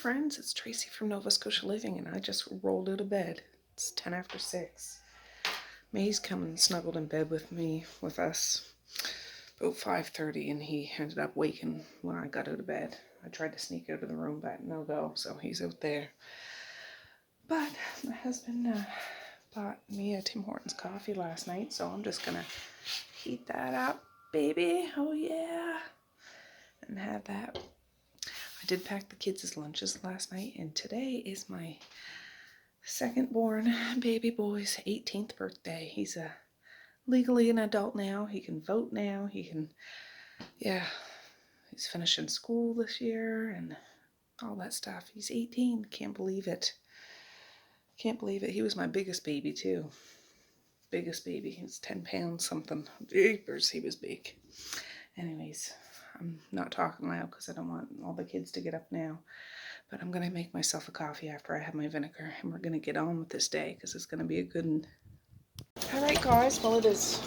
friends, it's Tracey from Nova Scotia Living, and I just rolled out of bed. It's 10 after 6. May's come and snuggled in bed with us, about 5:30, and he ended up waking when I got out of bed. I tried to sneak out of the room, but no go, so he's out there. But my husband bought me a Tim Hortons coffee last night, so I'm just gonna heat that up, baby. Oh yeah, and have that. I did pack the kids' lunches last night, and today is my second born baby boy's 18th birthday. He's legally an adult now. He can vote now. He's finishing school this year and all that stuff. He's 18. Can't believe it. Can't believe it. He was my biggest baby too. Biggest baby. He was 10 pounds something. Jeepers, he was big. Anyways, I'm not talking loud because I don't want all the kids to get up now. But I'm going to make myself a coffee after I have my vinegar. And we're going to get on with this day because it's going to be a good one. Alright guys, well it is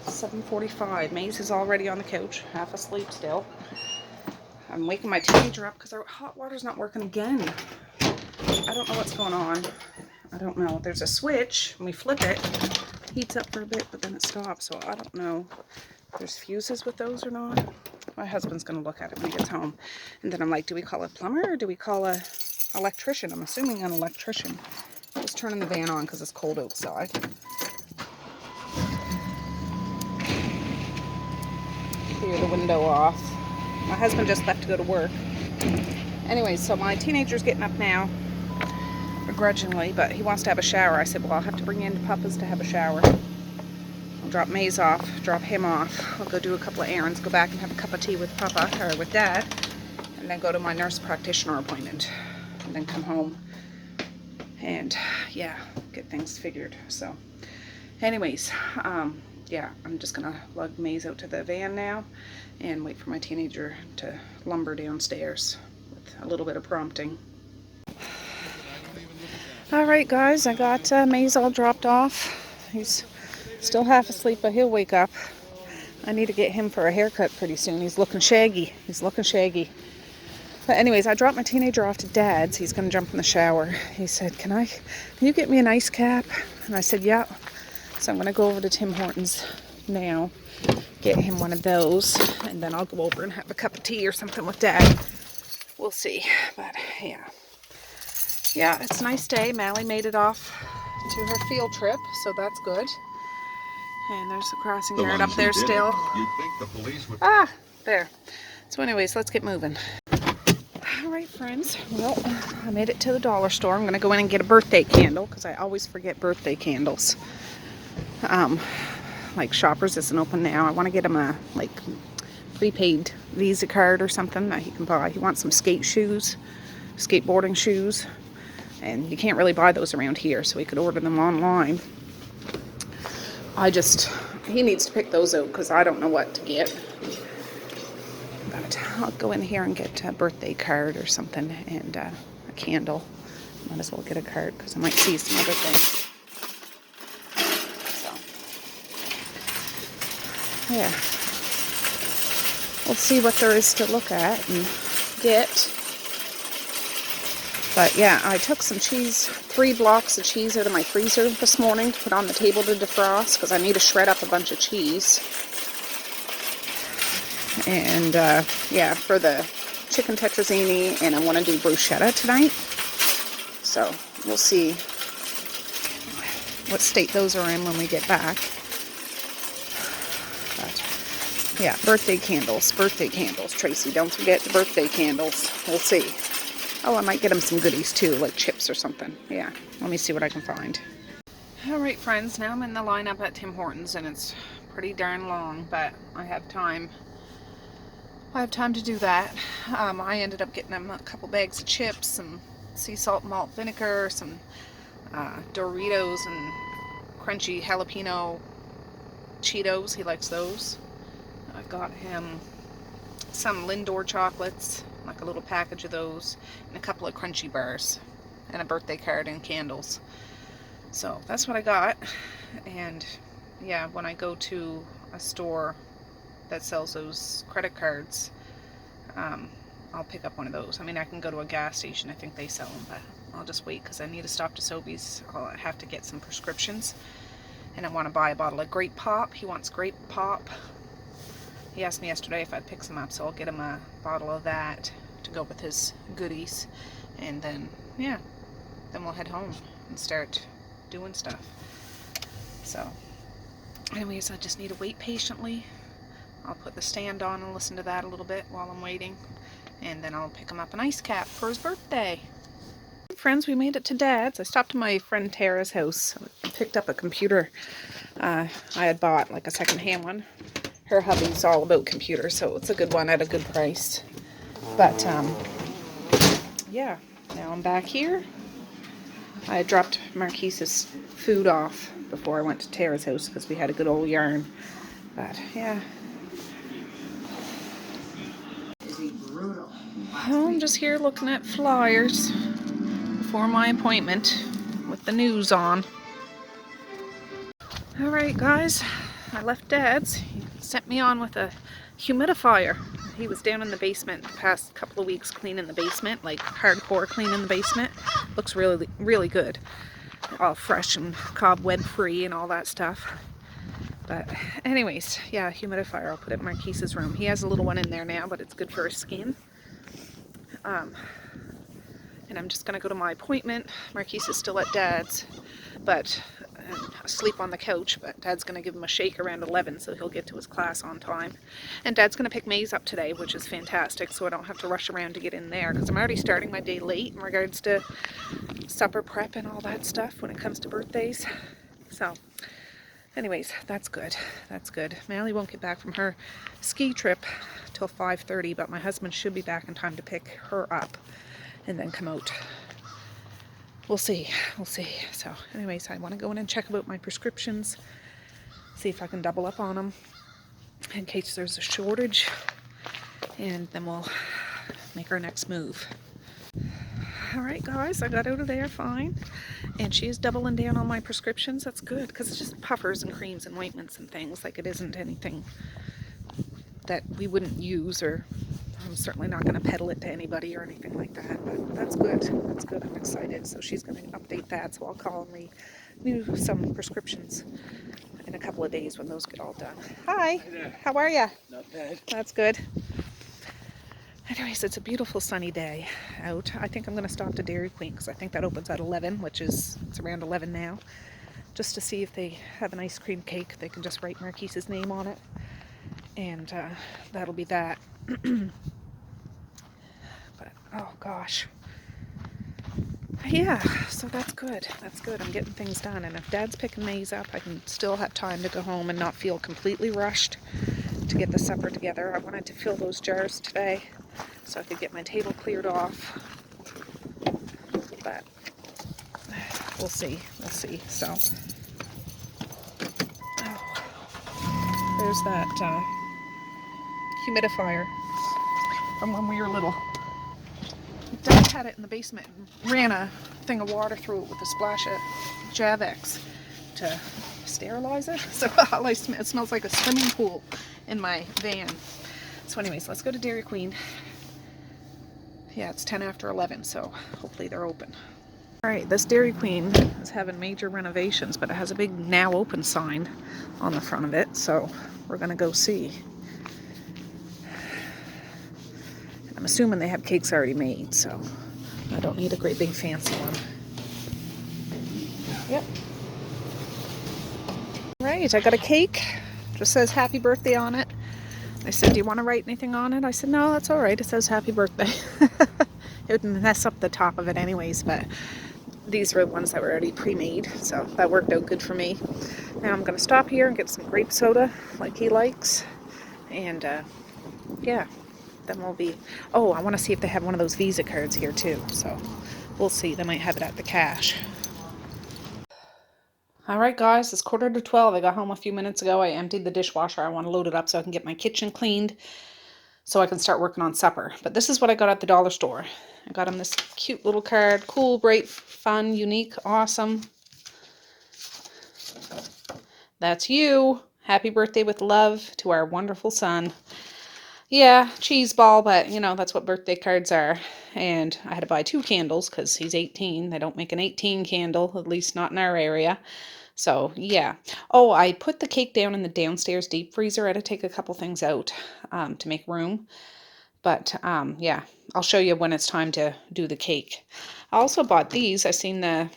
7:45. Maze is already on the couch, half asleep still. I'm waking my teenager up because our hot water's not working again. I don't know what's going on. I don't know. There's a switch, and we flip it. Heats up for a bit, but then it stops, so I don't know if there's fuses with those or not. My husband's going to look at it when he gets home. And then I'm like, do we call a plumber or do we call a electrician? I'm assuming an electrician. I'm just turning the van on because it's cold outside. Clear the window off. My husband just left to go to work. Anyway, so my teenager's getting up now, begrudgingly, but he wants to have a shower. I said, well, I'll have to bring you into Papa's to have a shower. I'll drop Maze off, drop him off. I'll go do a couple of errands, go back and have a cup of tea with Papa, or with Dad, and then go to my nurse practitioner appointment, and then come home and, yeah, get things figured. So, anyways, yeah, I'm just going to lug Maze out to the van now and wait for my teenager to lumber downstairs with a little bit of prompting. Alright guys, I got Maze all dropped off. He's still half asleep, but he'll wake up. I need to get him for a haircut pretty soon. He's looking shaggy. But anyways, I dropped my teenager off to Dad's. He's going to jump in the shower. He said, can you get me an ice cap? And I said, yeah. So I'm going to go over to Tim Hortons now, get him one of those, and then I'll go over and have a cup of tea or something with Dad. We'll see. But yeah. Yeah, it's a nice day. Mally made it off to her field trip, so that's good. And there's the crossing guard up there still. You'd think the police would... Ah, there. So anyways, let's get moving. Alright friends, well, I made it to the dollar store. I'm going to go in and get a birthday candle, because I always forget birthday candles. Like Shoppers isn't open now. I want to get him a, like, prepaid Visa card or something that he can buy. He wants some skateboarding shoes. And you can't really buy those around here, so he could order them online. He needs to pick those out because I don't know what to get. But I'll go in here and get a birthday card or something and a candle. Might as well get a card because I might see some other things. So, yeah. We'll see what there is to look at and get. But yeah, I took some cheese, 3 blocks of cheese out of my freezer this morning to put on the table to defrost because I need to shred up a bunch of cheese. And yeah, for the chicken tetrazzini, and I want to do bruschetta tonight. So we'll see what state those are in when we get back. But yeah, birthday candles, Tracey. Don't forget the birthday candles. We'll see. Oh, I might get him some goodies too, like chips or something. Yeah, let me see what I can find. Alright friends, now I'm in the lineup at Tim Hortons and it's pretty darn long, but I have time. I have time to do that. I ended up getting him a couple bags of chips, some sea salt malt vinegar, some Doritos and crunchy jalapeno Cheetos. He likes those. I got him some Lindor chocolates, like a little package of those, and a couple of crunchy bars, and a birthday card and candles. So that's what I got. And yeah, when I go to a store that sells those credit cards, I'll pick up one of those. I mean, I can go to a gas station. I think they sell them, but I'll just wait because I need to stop to Sobeys. I'll have to get some prescriptions. And I want to buy a bottle of grape pop. He wants grape pop. He asked me yesterday if I'd pick some up, so I'll get him a bottle of that to go with his goodies. And then, yeah, then we'll head home and start doing stuff. So, anyways, I just need to wait patiently. I'll put the stand on and listen to that a little bit while I'm waiting. And then I'll pick him up an ice cap for his birthday. Friends, we made it to Dad's. I stopped at my friend Tara's house. I picked up a computer. I had bought like a second-hand one. Her hubby's all about computers, so it's a good one at a good price. But, yeah, now I'm back here. I had dropped Marquis's food off before I went to Tara's house because we had a good old yarn. But, yeah. I'm just here looking at flyers before my appointment with the news on. Alright guys, I left Dad's. He sent me on with a humidifier. He was down in the basement the past couple of weeks cleaning the basement, like hardcore cleaning the basement. Looks really, really good. All fresh and cobweb free and all that stuff. But anyways, yeah, humidifier. I'll put it in Marquis's room. He has a little one in there now, but it's good for his skin. And I'm just going to go to my appointment. Marquis is still at Dad's, but asleep on the couch, but Dad's going to give him a shake around 11, so he'll get to his class on time. And Dad's going to pick Maze up today, which is fantastic, so I don't have to rush around to get in there, because I'm already starting my day late in regards to supper prep and all that stuff when it comes to birthdays. So, anyways, that's good. That's good. Mally won't get back from her ski trip till 5:30, but my husband should be back in time to pick her up and then come out. We'll see. We'll see. So anyways, I want to go in and check about my prescriptions, see if I can double up on them in case there's a shortage, and then we'll make our next move. Alright guys, I got out of there fine, and she is doubling down on my prescriptions. That's good, because it's just puffers and creams and ointments and things. Like, it isn't anything that we wouldn't use, or I'm certainly not going to peddle it to anybody or anything like that, but that's good. That's good. I'm excited. So she's going to update that, so I'll call and renew some prescriptions in a couple of days when those get all done. Hi. Hi there. How are you? Not bad. That's good. Anyways, it's a beautiful sunny day out. I think I'm going to stop to Dairy Queen because I think that opens at 11, which is, it's around 11 now, just to see if they have an ice cream cake. They can just write Marquis's name on it, and that'll be that. But oh gosh, yeah, so that's good. That's good. I'm getting things done, and if Dad's picking Maze up, I can still have time to go home and not feel completely rushed to get the supper together. I wanted to fill those jars today so I could get my table cleared off, but we'll see. We'll see. So there's that humidifier from when we were little. Dad had it in the basement and ran a thing of water through it with a splash of Javex to sterilize it. So it smells like a swimming pool in my van. So anyways, let's go to Dairy Queen. Yeah, it's 10 after 11, so hopefully they're open. Alright, this Dairy Queen is having major renovations, but it has a big now open sign on the front of it, so we're going to go see. I'm assuming they have cakes already made, so I don't need a great big fancy one. Yep. Right, I got a cake. Just says happy birthday on it. They said, do you want to write anything on it? I said, no, that's all right. It says happy birthday. It would mess up the top of it anyways, but these were the ones that were already pre-made, so that worked out good for me. Now I'm going to stop here and get some grape soda like he likes, and yeah. Then we'll be, oh, I want to see if they have one of those Visa cards here too, so we'll see. They might have it at the cash. Alright guys, it's 11:45. I got home a few minutes ago. I emptied the dishwasher. I want to load it up so I can get my kitchen cleaned so I can start working on supper. But this is what I got at the dollar store. I got him this cute little card. Cool, bright, fun, unique, awesome. That's you. Happy birthday with love to our wonderful son. Yeah, cheese ball, but you know, that's what birthday cards are. And I had to buy 2 candles because he's 18. They don't make an 18 candle, at least not in our area. So, yeah. Oh, I put the cake down in the downstairs deep freezer. I had to take a couple things out to make room. But yeah, I'll show you when it's time to do the cake. I also bought these. I seen the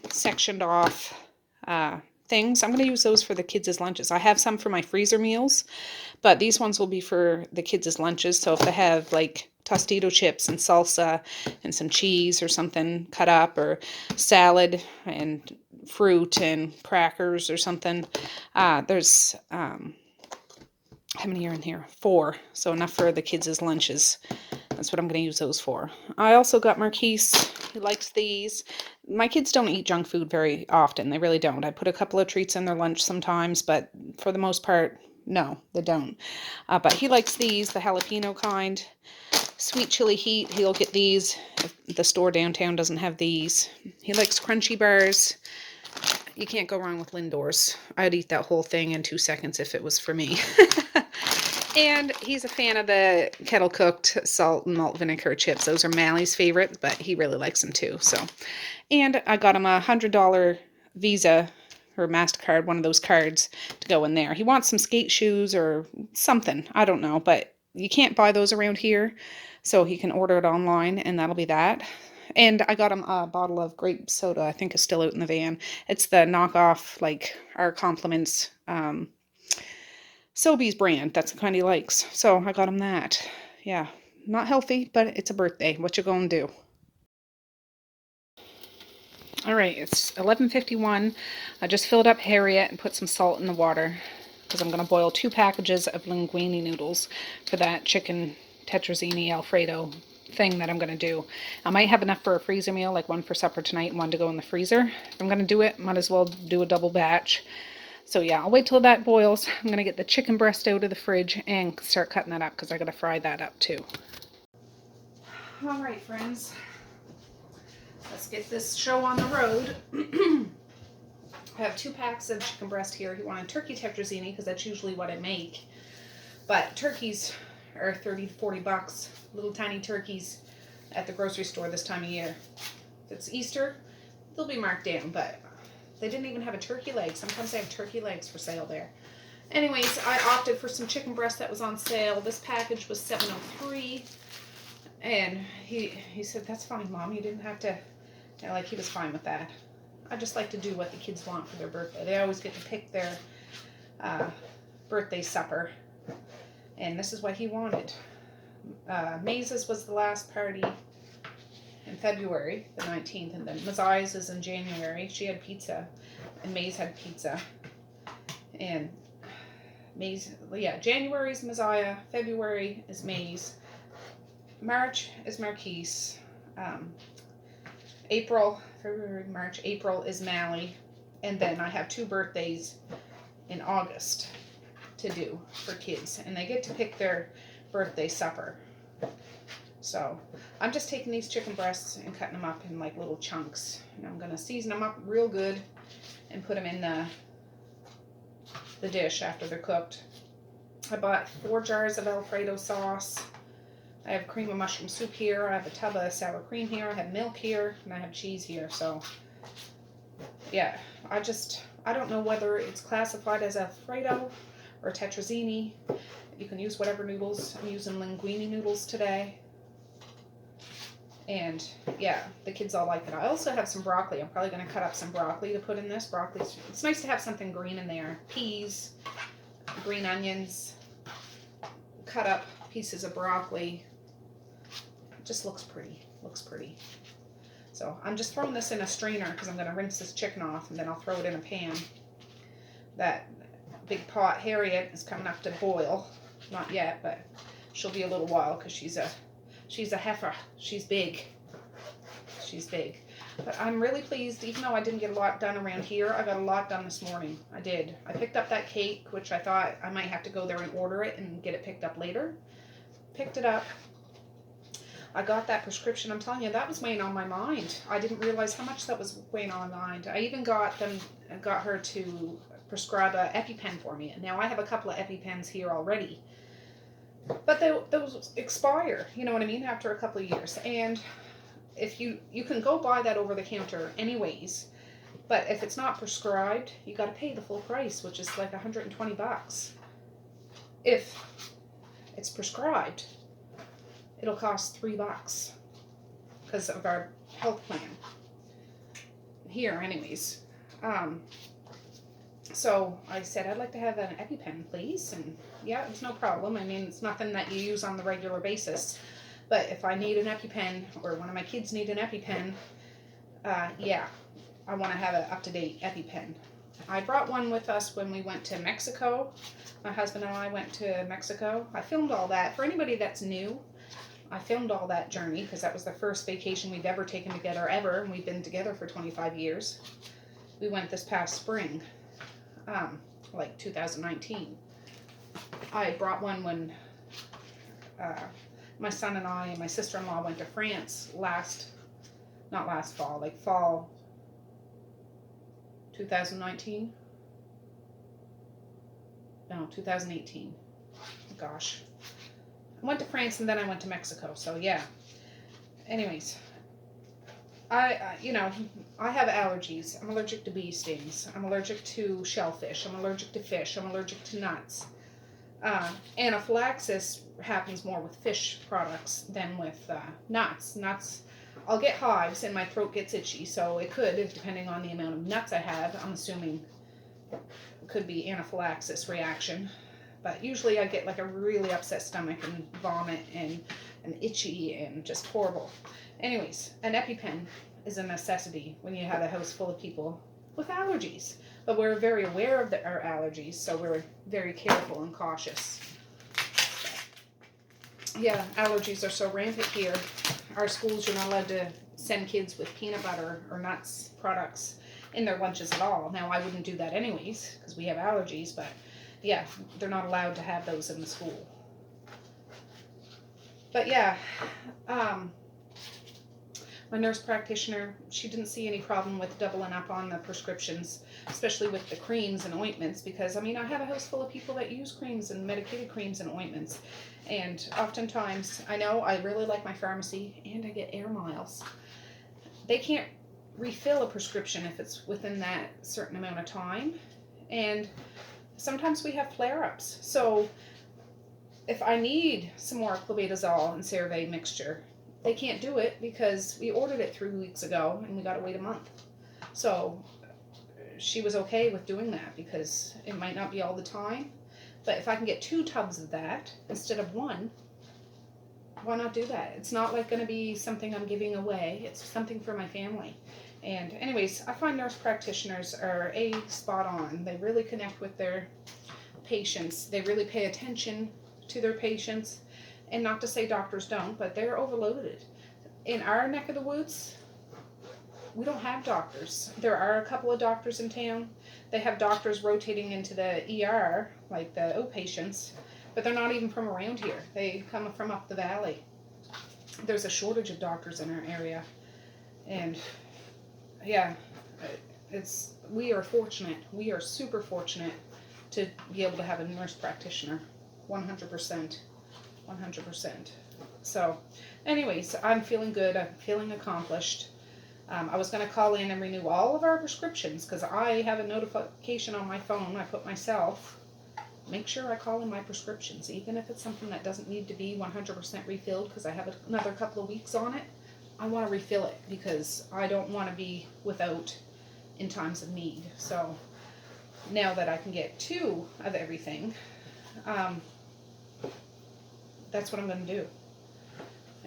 sectioned off things. I'm going to use those for the kids' lunches. I have some for my freezer meals, but these ones will be for the kids' lunches. So if they have like Tostito chips and salsa and some cheese or something cut up, or salad and fruit and crackers or something, there's how many are in here? 4. So enough for the kids' lunches. That's what I'm going to use those for. I also got Marquis. He likes these. My kids don't eat junk food very often. They really don't. I put a couple of treats in their lunch sometimes, but for the most part, no, they don't. But he likes these, the jalapeno kind. Sweet chili heat, he'll get these. If the store downtown doesn't have these. He likes crunchy bars. You can't go wrong with Lindor's. I'd eat that whole thing in 2 seconds if it was for me. And he's a fan of the kettle cooked salt and malt vinegar chips. Those are Mally's favorite, but he really likes them too. So, and I got him a $100 Visa or MasterCard, one of those cards to go in there. He wants some skate shoes or something. I don't know, but you can't buy those around here. So he can order it online, and that'll be that. And I got him a bottle of grape soda. I think it's still out in the van. It's the knockoff, like our Compliments Sobeys brand. That's the kind he likes. So I got him that. Yeah, not healthy, but it's a birthday. What you gonna do? All right, it's 11:51. I just filled up Harriet and put some salt in the water because I'm gonna boil 2 packages of linguine noodles for that chicken tetrazzini Alfredo thing that I'm gonna do. I might have enough for a freezer meal, like one for supper tonight and one to go in the freezer. If I'm gonna do it, might as well do a double batch. So yeah, I'll wait till that boils. I'm going to get the chicken breast out of the fridge and start cutting that up because I got to fry that up too. All right, friends. Let's get this show on the road. I have 2 packs of chicken breast here. You want a turkey tetrazzini because that's usually what I make. But turkeys are 30 to 40 bucks. Little tiny turkeys at the grocery store this time of year. If it's Easter, they'll be marked down, but they didn't even have a turkey leg. Sometimes they have turkey legs for sale there. Anyways, I opted for some chicken breast that was on sale. This package was $7.03. And he said, that's fine, Mom. You didn't have to. And like, he was fine with that. I just like to do what the kids want for their birthday. They always get to pick their birthday supper. And this is what he wanted. Maze's was the last party in February, the 19th, and then Maziah's is in January. She had pizza, and Maze had pizza. And Maze, yeah, January is Maziah, February is Maze, March is Marquis, April, February, March, April is Mally, and then I have 2 birthdays in August to do for kids, and they get to pick their birthday supper. So I'm just taking these chicken breasts and cutting them up in like little chunks, and I'm gonna season them up real good and put them in the dish after they're cooked. I bought 4 jars of Alfredo sauce. I have cream of mushroom soup here. I have a tub of sour cream here. I have milk here, and I have cheese here. So yeah, I don't know whether it's classified as Alfredo or tetrazzini. You can use whatever noodles. I'm using linguine noodles today. And yeah, the kids all like it. I also have some broccoli. I'm probably going to cut up some broccoli to put in this. Broccoli's, it's nice to have something green in there. Peas, green onions, cut up pieces of broccoli. It just looks pretty. Looks pretty. So I'm just throwing this in a strainer because I'm going to rinse this chicken off, and then I'll throw it in a pan. That big pot Harriet is coming up to boil. Not yet, but she'll be a little while because she's a heifer. She's big. She's big. But I'm really pleased, even though I didn't get a lot done around here, I got a lot done this morning. I did. I picked up that cake, which I thought I might have to go there and order it and get it picked up later. Picked it up. I got that prescription. I'm telling you, that was weighing on my mind. I didn't realize how much that was weighing on my mind. I even got her to prescribe a EpiPen for me. And now I have a couple of EpiPens here already. But those expire, you know what I mean, after a couple of years. And if you can go buy that over the counter anyways, but if it's not prescribed, you got to pay the full price, which is like $120. If it's prescribed, it'll cost $3 because of our health plan here anyways. So I said, I'd like to have an EpiPen, please. And yeah, it's no problem. I mean, it's nothing that you use on the regular basis. But if I need an EpiPen, or one of my kids need an EpiPen, yeah, I want to have an up-to-date EpiPen. I brought one with us when we went to Mexico. My husband and I went to Mexico. I filmed all that. For anybody that's new, I filmed all that journey because that was the first vacation we've ever taken together ever. And we've been together for 25 years. We went this past spring, like 2019. I brought one when my son and I and my sister-in-law went to France not last fall, like fall 2019. No, 2018. Gosh. I went to France and then I went to Mexico. So yeah. Anyways, I have allergies. I'm allergic to bee stings. I'm allergic to shellfish. I'm allergic to fish. I'm allergic to nuts. Anaphylaxis happens more with fish products than with nuts. Nuts, I'll get hives and my throat gets itchy, so it could, depending on the amount of nuts I have, I'm assuming it could be anaphylaxis reaction. But usually I get like a really upset stomach and vomit and itchy and just horrible. Anyways, an EpiPen is a necessity when you have a house full of people with allergies. But we're very aware of our allergies, so we're very careful and cautious. Yeah, allergies are so rampant here. Our schools, you're not allowed to send kids with peanut butter or nuts products in their lunches at all. Now, I wouldn't do that anyways, because we have allergies, but yeah, they're not allowed to have those in the school. But yeah, my nurse practitioner, she didn't see any problem with doubling up on the prescriptions, especially with the creams and ointments, because I mean, I have a house full of people that use creams and medicated creams and ointments. And oftentimes, I know I really like my pharmacy and I get air miles. They can't refill a prescription if it's within that certain amount of time. And sometimes we have flare-ups. So if I need some more clobetasol and CeraVe mixture, they can't do it because we ordered it 3 weeks ago and we got to wait a month. So she was okay with doing that because it might not be all the time. But if I can get 2 tubs of that instead of 1, why not do that? It's not like going to be something I'm giving away. It's something for my family. And anyways, I find nurse practitioners are spot on. They really connect with their patients. They really pay attention to their patients. And not to say doctors don't, but they're overloaded. In our neck of the woods, we don't have doctors. There are a couple of doctors in town. They have doctors rotating into the ER, like the outpatients, but they're not even from around here. They come from up the valley. There's a shortage of doctors in our area. And yeah, we are fortunate. We are super fortunate to be able to have a nurse practitioner. 100%. 100%. So anyways, I'm feeling good. I'm feeling accomplished. I was going to call in and renew all of our prescriptions because I have a notification on my phone. I put myself, make sure I call in my prescriptions, even if it's something that doesn't need to be 100% refilled because I have another couple of weeks on it. I want to refill it because I don't want to be without in times of need. So now that I can get 2 of everything, that's what I'm going to do.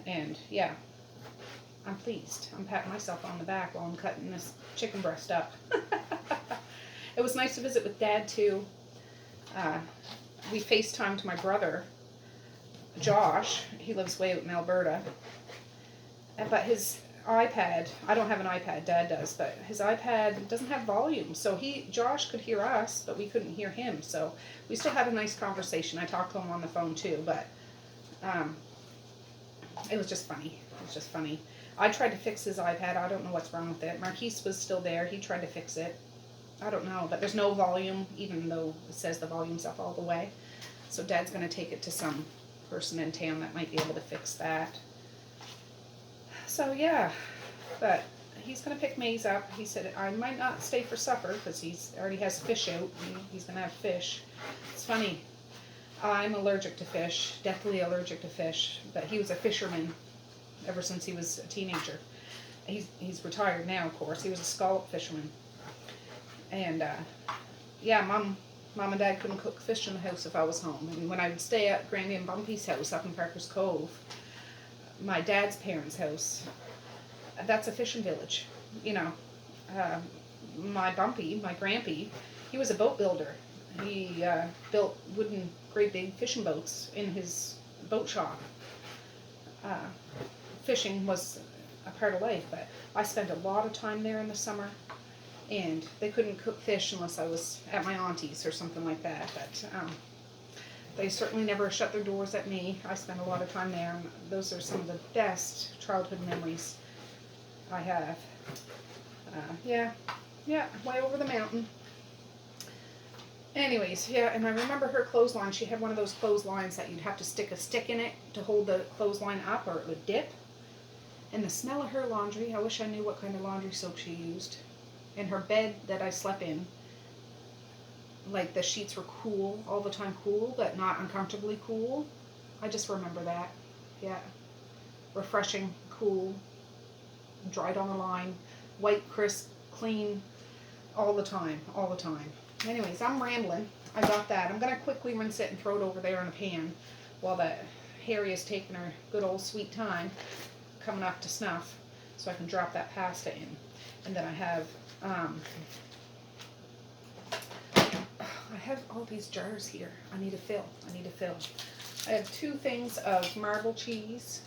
And yeah, I'm pleased. I'm patting myself on the back while I'm cutting this chicken breast up. It was nice to visit with Dad too. We FaceTimed my brother, Josh. He lives way out in Alberta. But his iPad, I don't have an iPad, Dad does, but his iPad doesn't have volume. So Josh could hear us, but we couldn't hear him. So we still had a nice conversation. I talked to him on the phone too, but it was just funny. It was just funny. I tried to fix his iPad. I don't know what's wrong with it. Marquis was still there. He tried to fix it. I don't know, but there's no volume, even though it says the volume's up all the way. So Dad's going to take it to some person in town that might be able to fix that. So yeah, but he's going to pick maize up. He said, I might not stay for supper because he's already has fish out. He's going to have fish. It's funny. I'm allergic to fish, deathly allergic to fish, but he was a fisherman ever since he was a teenager. He's retired now, of course. He was a scallop fisherman. And yeah, Mom and Dad couldn't cook fish in the house if I was home. And when I would stay at Granny and Bumpy's house up in Parker's Cove, my dad's parents' house, that's a fishing village. You know, my Bumpy, my Grampy, he was a boat builder. He built wooden, great big fishing boats in his boat shop. Fishing was a part of life, but I spent a lot of time there in the summer, and they couldn't cook fish unless I was at my auntie's or something like that. But they certainly never shut their doors at me. I spent a lot of time there, and those are some of the best childhood memories I have. Yeah, way over the mountain. Anyways, yeah, and I remember her clothesline. She had one of those clotheslines that you'd have to stick a stick in it to hold the clothesline up or it would dip. And the smell of her laundry, I wish I knew what kind of laundry soap she used. And her bed that I slept in, like the sheets were cool, all the time cool, but not uncomfortably cool. I just remember that. Yeah. Refreshing, cool, dried on the line, white, crisp, clean, all the time. Anyways, I'm rambling. I got that. I'm going to quickly rinse it and throw it over there in a pan while that Harry is taking her good old sweet time coming up to snuff so I can drop that pasta in. And then I have all these jars here. I need to fill. I have 2 things of marble cheese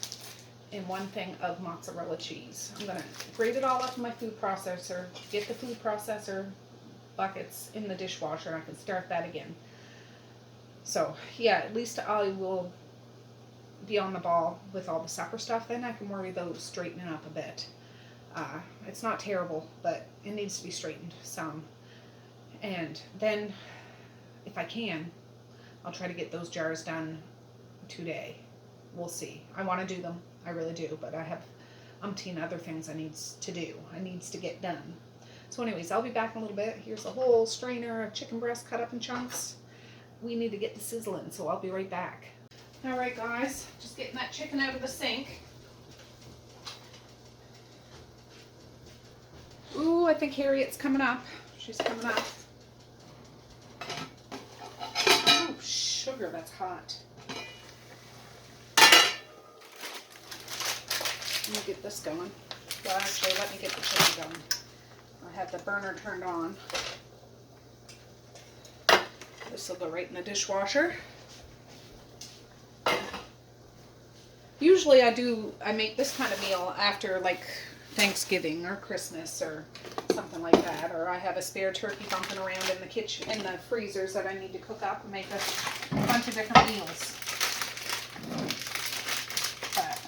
and 1 thing of mozzarella cheese. I'm going to grate it all up in my food processor, get the food processor buckets in the dishwasher, and I can start that again. So yeah, at least I will be on the ball with all the supper stuff. Then I can worry about straightening up a bit. It's not terrible, but it needs to be straightened some. And then if I can, I'll try to get those jars done today. We'll see. I want to do them. I really do, but I have umpteen other things I needs to do. I needs to get done. So anyways, I'll be back in a little bit. Here's a whole strainer of chicken breast cut up in chunks. We need to get the sizzling, so I'll be right back. All right, guys, just getting that chicken out of the sink. Ooh, I think Harriet's coming up. She's coming up. Oh, sugar, that's hot. Let me get this going. Well, actually, let me get the chicken going. I have the burner turned on. This will go right in the dishwasher. Usually I make this kind of meal after like Thanksgiving or Christmas or something like that, or I have a spare turkey bumping around in the kitchen, in the freezers that I need to cook up and make a bunch of different meals. But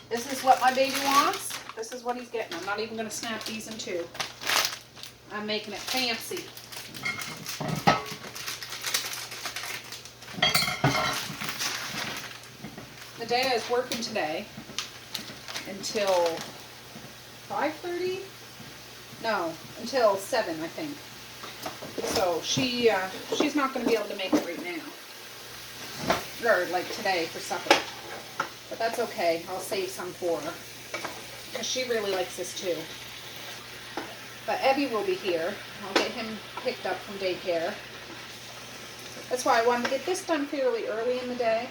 this is what my baby wants. This is what he's getting. I'm not even going to snap these in 2. I'm making it fancy. The day I was working today until 5:30? No, until 7, I think. So she's not going to be able to make it right now. Or like today for supper. But that's okay. I'll save some for her. Because she really likes this too. But Ebby will be here. I'll get him picked up from daycare. That's why I wanted to get this done fairly early in the day.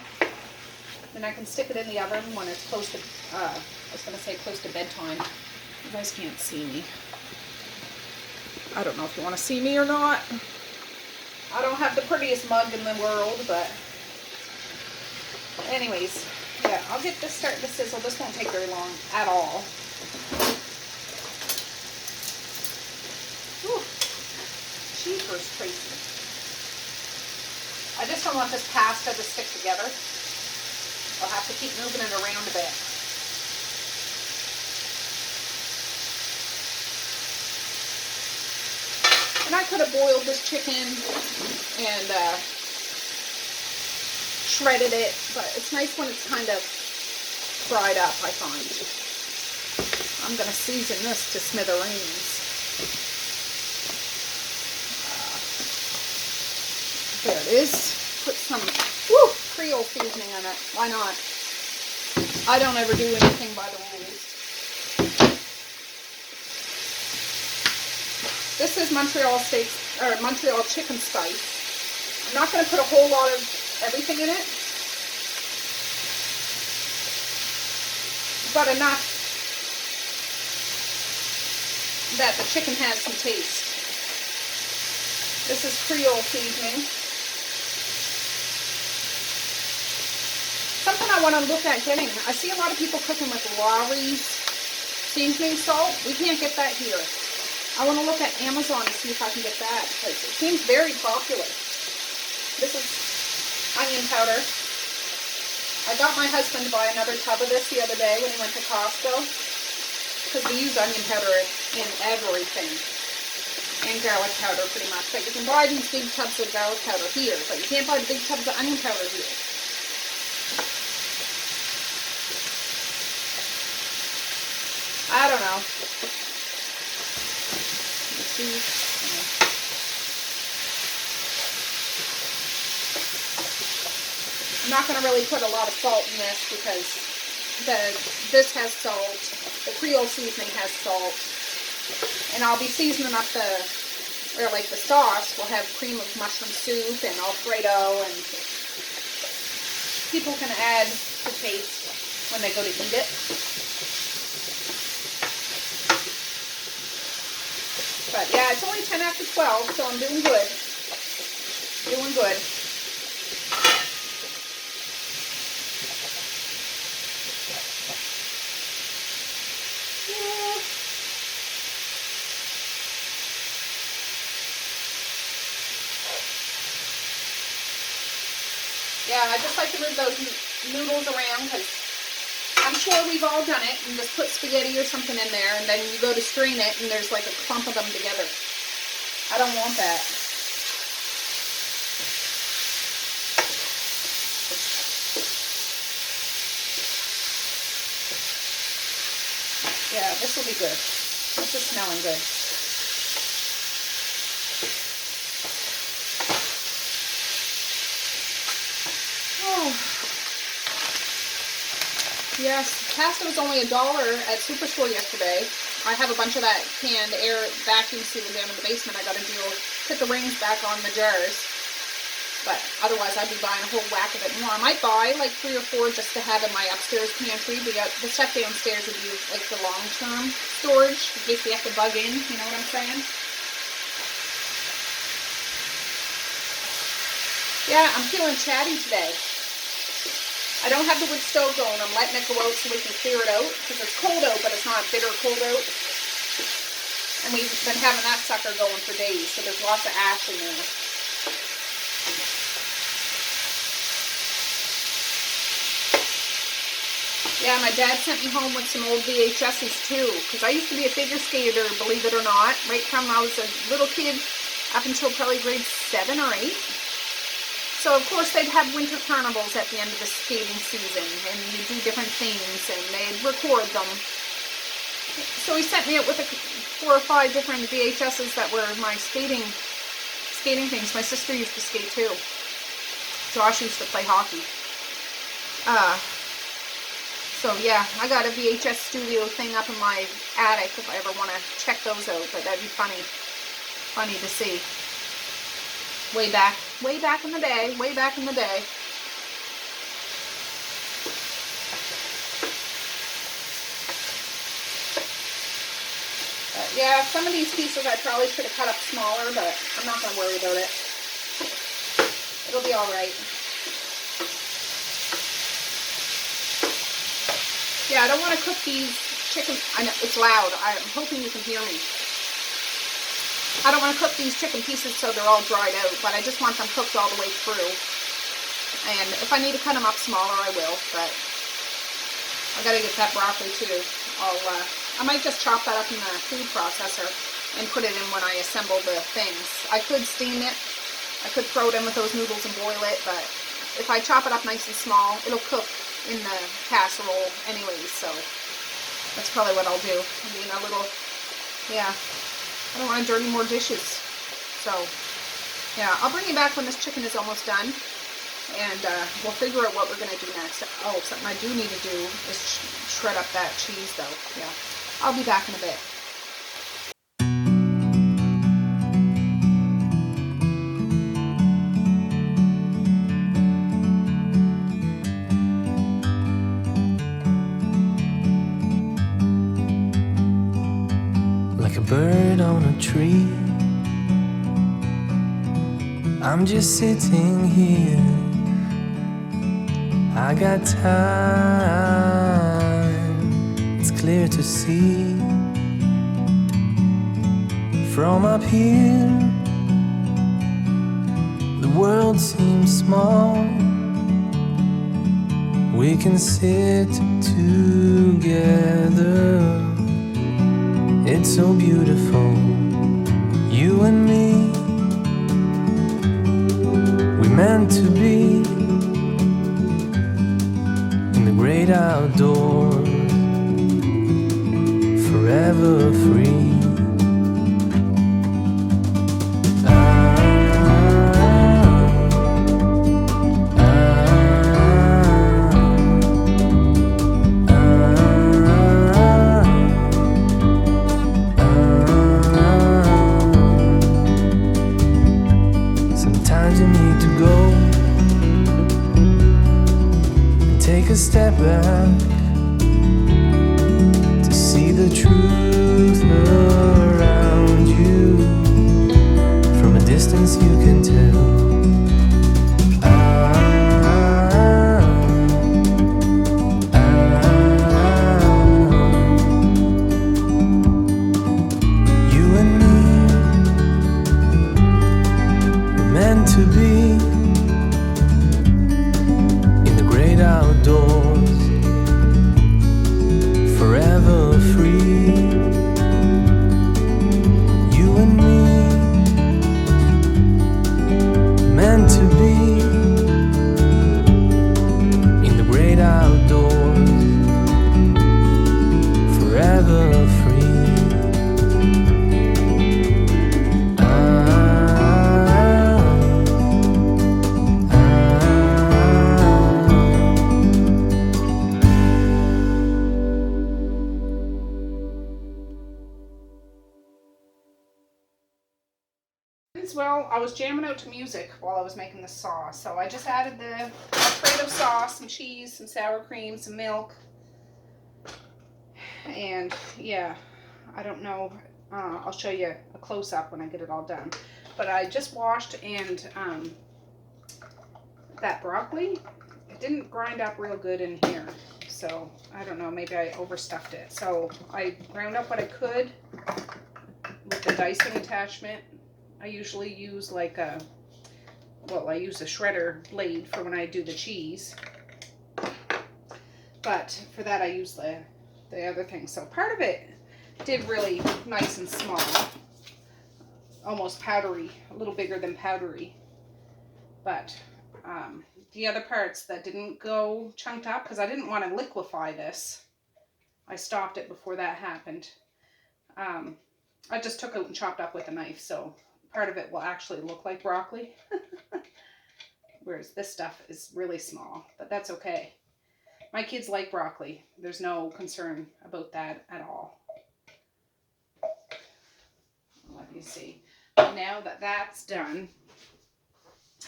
And I can stick it in the oven when it's close to, I was going to say close to bedtime. You guys can't see me. I don't know if you want to see me or not. I don't have the prettiest mug in the world, but anyways, yeah, I'll get this starting to sizzle. This won't take very long at all. Whew. Jeepers, Tracey. I just don't want this pasta to stick together. I'll have to keep moving it around a bit. And I could have boiled this chicken and shredded it, but it's nice when it's kind of fried up, I find. I'm going to season this to smithereens. There it is. Put some Creole seasoning in it. Why not? I don't ever do anything by the rules. This is Montreal chicken spice. I'm not going to put a whole lot of everything in it, but enough that the chicken has some taste. This is Creole seasoning. Something I want to look at getting. I see a lot of people cooking with Lawry's seasoning salt. We can't get that here. I want to look at Amazon to see if I can get that, because it seems very popular. This is onion powder. I got my husband to buy another tub of this the other day when he went to Costco, because we use onion powder in everything, and garlic powder pretty much. But you can buy these big tubs of garlic powder here, but you can't buy the big tubs of onion powder here. I don't know. Let's see. I'm not going to really put a lot of salt in this because this has salt, the Creole seasoning has salt, and I'll be seasoning up the sauce. We'll have cream of mushroom soup and Alfredo, and people can add to taste when they go to eat it. But yeah, it's only 10 after 12, so I'm doing good. Doing good. Yeah, I just like to move those noodles around because I'm sure we've all done it and just put spaghetti or something in there and then you go to strain it and there's like a clump of them together. I don't want that. Yeah, this will be good. This is smelling good. Yes, pasta was only $1 at Superstore yesterday. I have a bunch of that canned air vacuum sealed down in the basement. I got to put the rings back on the jars. But otherwise, I'd be buying a whole whack of it more. I might buy like 3 or 4 just to have in my upstairs pantry. But the stuff downstairs would be like the long-term storage in case we have to bug in. You know what I'm saying? Yeah, I'm feeling chatty today. I don't have the wood stove going. I'm letting it go out so we can clear it out because it's cold out, but it's not bitter cold out. And we've been having that sucker going for days, so there's lots of ash in there. Yeah, my dad sent me home with some old VHSs too, because I used to be a figure skater, believe it or not, right from I was a little kid up until probably grade 7 or 8. So, of course, they'd have winter carnivals at the end of the skating season, and you do different things, and they'd record them. So he sent me out with 4 or 5 different VHSs that were my skating things. My sister used to skate, too. Josh used to play hockey. So, yeah, I got a VHS studio thing up in my attic if I ever want to check those out, but that'd be funny to see. Way back in the day, But yeah, some of these pieces I probably should have cut up smaller, but I'm not going to worry about it. It'll be all right. Yeah, I don't want to cook these chicken. I know it's loud. I'm hoping you can hear me. I don't want to cook these chicken pieces so they're all dried out, but I just want them cooked all the way through. And if I need to cut them up smaller, I will, but I gotta get that broccoli too. I might just chop that up in the food processor and put it in when I assemble the things. I could steam it. I could throw it in with those noodles and boil it, but if I chop it up nice and small, it'll cook in the casserole anyways, so that's probably what I'll do. I mean, a little, yeah, I don't want to dirty more dishes. So, yeah, I'll bring you back when this chicken is almost done, and we'll figure out what we're going to do next. Oh, something I do need to do is shred up that cheese, though. Yeah, I'll be back in a bit. Like a bird on a tree, I'm just sitting here. I got time, it's clear to see. From up here, the world seems small. We can sit together. It's so beautiful, you and me. We meant to be in the great outdoors, forever free. Take a step back to see the truth around you. From a distance you can tell. You and me were meant to be outdoors, forever free. You and me, meant to be in the great outdoors, forever free. Well, I was jamming out to music while I was making the sauce, so I just added the Alfredo sauce, some cheese, some sour cream, some milk, and yeah, I don't know, I'll show you a close-up when I get it all done, but I just washed, and that broccoli, it didn't grind up real good in here, so I don't know, maybe I overstuffed it, so I ground up what I could with the dicing attachment. I usually use like I use a shredder blade for when I do the cheese. But for that I use the other thing. So part of it did really nice and small. Almost powdery, a little bigger than powdery. But the other parts that didn't go chunked up, because I didn't want to liquefy this. I stopped it before that happened. I just took it and chopped up with a knife, so part of it will actually look like broccoli, whereas this stuff is really small, but that's okay. My kids like broccoli. There's no concern about that at all. Let me see. Now that that's done,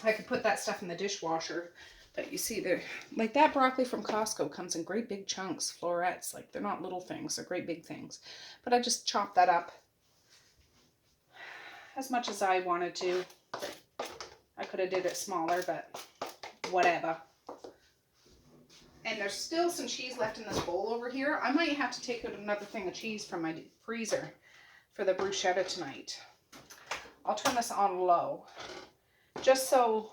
I could put that stuff in the dishwasher. But you see, they're like that broccoli from Costco comes in great big chunks, florets. Like they're not little things, they're great big things. But I just chopped that up as much as I wanted to. I could have did it smaller, but whatever. And there's still some cheese left in this bowl over here. I might have to take out another thing of cheese from my freezer for the bruschetta tonight. I'll turn this on low, just so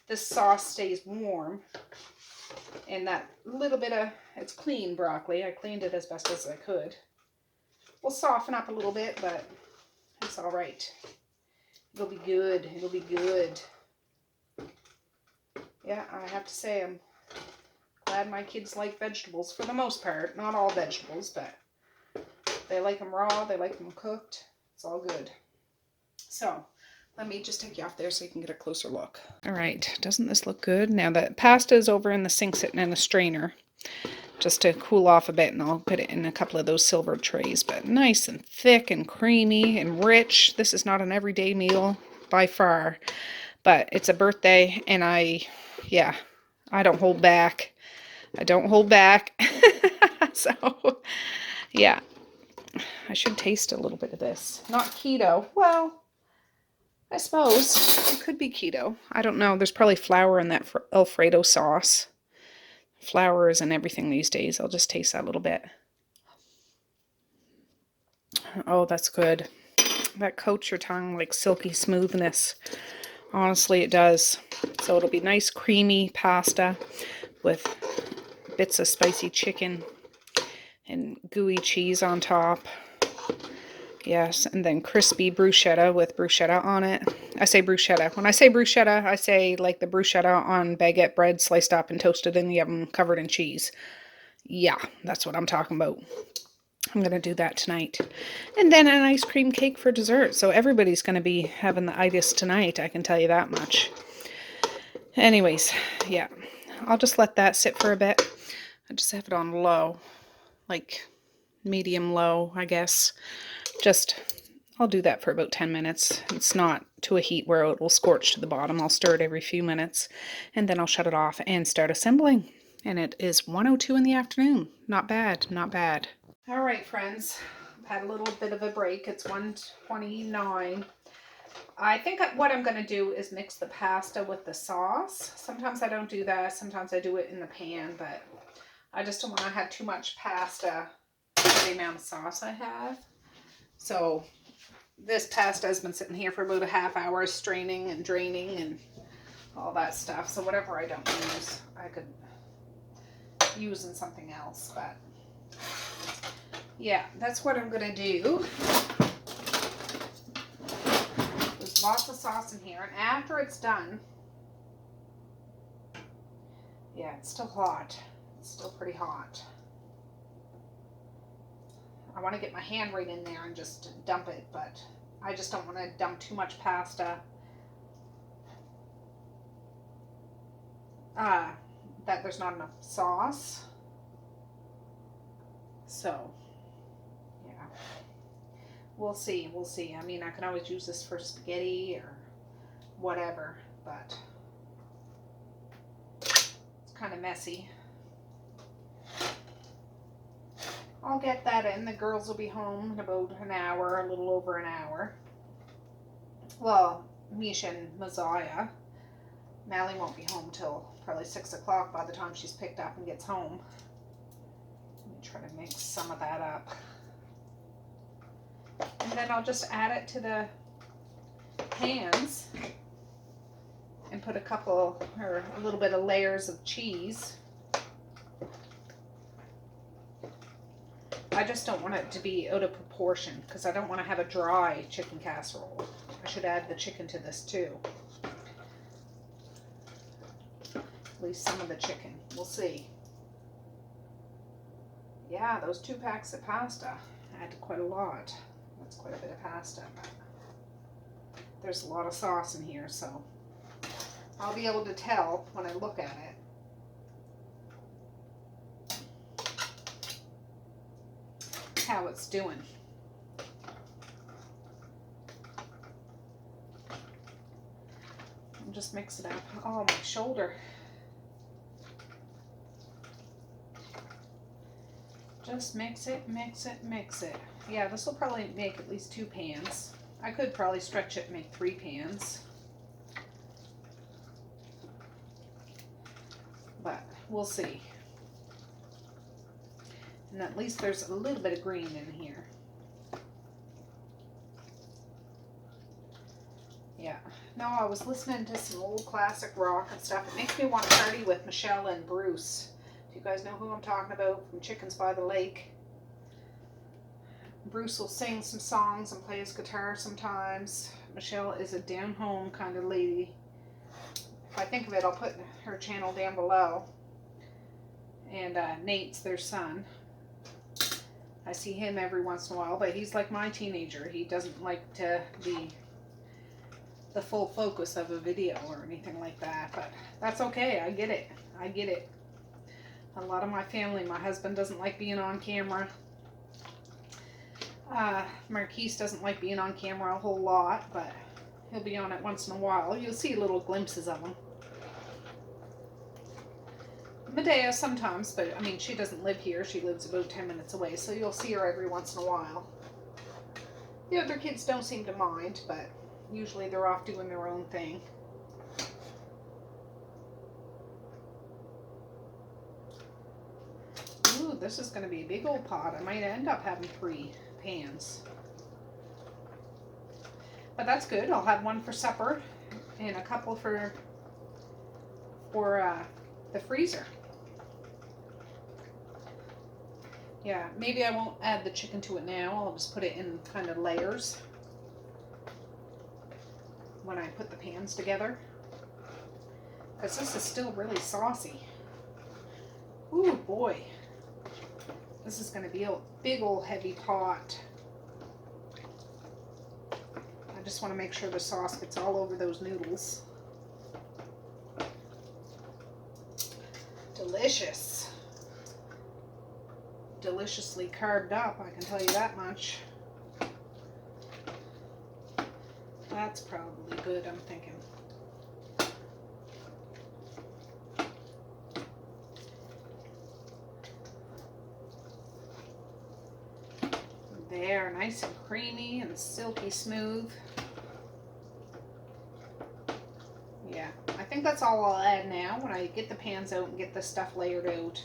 this sauce stays warm. And that little bit of, it's clean broccoli. I cleaned it as best as I could. We'll soften up a little bit, but it's all right. It'll be good. It'll be good. Yeah, I have to say I'm glad my kids like vegetables for the most part. Not all vegetables, but they like them raw, they like them cooked. It's all good. So let me just take you off there so you can get a closer look. All right, doesn't this look good? Now the pasta is over in the sink sitting in a strainer just to cool off a bit, and I'll put it in a couple of those silver trays, but nice and thick and creamy and rich. This is not an everyday meal by far, but it's a birthday, and I don't hold back. I don't hold back. So, yeah, I should taste a little bit of this. Not keto. Well, I suppose it could be keto. I don't know. There's probably flour in that Alfredo sauce. Flour is in everything these days. I'll just taste that a little bit. Oh, that's good. That coats your tongue like silky smoothness. Honestly, it does. So it'll be nice creamy pasta with bits of spicy chicken and gooey cheese on top. Yes, and then crispy bruschetta with bruschetta on it. I say bruschetta. When I say bruschetta, I say like the bruschetta on baguette bread sliced up and toasted in the oven covered in cheese. Yeah, that's what I'm talking about. I'm going to do that tonight. And then an ice cream cake for dessert. So everybody's going to be having the itis tonight, I can tell you that much. Anyways, yeah, I'll just let that sit for a bit. I just have it on low, like medium low, I guess. I'll do that for about 10 minutes. It's not to a heat where it will scorch to the bottom. I'll stir it every few minutes, and then I'll shut it off and start assembling. And it is 1:02 in the afternoon. Not bad, not bad. All right, friends. I've had a little bit of a break. It's 1:29. I think what I'm going to do is mix the pasta with the sauce. Sometimes I don't do that. Sometimes I do it in the pan, but I just don't want to have too much pasta for the amount of sauce I have. So this pasta has been sitting here for about a half hour, straining and draining and all that stuff. So whatever I don't use, I could use in something else. But yeah, that's what I'm going to do. There's lots of sauce in here. And after it's done, yeah, it's still hot. It's still pretty hot. I want to get my hand right in there and just dump it, but I just don't want to dump too much pasta that there's not enough sauce. So, yeah, we'll see. We'll see. I mean, I can always use this for spaghetti or whatever, but it's kind of messy. I'll get that in. The girls will be home in about an hour, a little over an hour. Well, Misha and Messiah. Mally won't be home till probably 6 o'clock by the time she's picked up and gets home. Let me try to mix some of that up. And then I'll just add it to the pans and put a little bit of layers of cheese. I just don't want it to be out of proportion because I don't want to have a dry chicken casserole. I should add the chicken to this too. At least some of the chicken. We'll see. Yeah, those 2 packs of pasta add quite a lot. That's quite a bit of pasta. But there's a lot of sauce in here, so I'll be able to tell when I look at it. How it's doing. I'll just mix it up. Oh, my shoulder. Just mix it, mix it, mix it. Yeah, this will probably make at least 2 pans. I could probably stretch it and make 3 pans. But we'll see. And at least there's a little bit of green in here. Yeah. No, I was listening to some old classic rock and stuff. It makes me want to party with Michelle and Bruce. Do you guys know who I'm talking about from Chickens by the Lake? Bruce will sing some songs and play his guitar sometimes. Michelle is a down-home kind of lady. if I think of it, I'll put her channel down below. And Nate's their son. I see him every once in a while, but he's like my teenager. He doesn't like to be the full focus of a video or anything like that, but that's okay. I get it. I get it. A lot of my family, my husband doesn't like being on camera. Marquis doesn't like being on camera a whole lot, but he'll be on it once in a while. You'll see little glimpses of him. Medea sometimes, but I mean, she doesn't live here. She lives about 10 minutes away, so you'll see her every once in a while. The other kids don't seem to mind, but usually they're off doing their own thing. Ooh, this is going to be a big old pot. I might end up having 3 pans. But that's good. I'll have one for supper and a couple for the freezer. Yeah, maybe I won't add the chicken to it now. I'll just put it in kind of layers when I put the pans together. Because this is still really saucy. Ooh, boy. This is going to be a big old heavy pot. I just want to make sure the sauce gets all over those noodles. Delicious. Deliciously carved up, I can tell you that much. That's probably good, I'm thinking. There, nice and creamy and silky smooth. Yeah, I think that's all I'll add now. When I get the pans out and get the stuff layered out,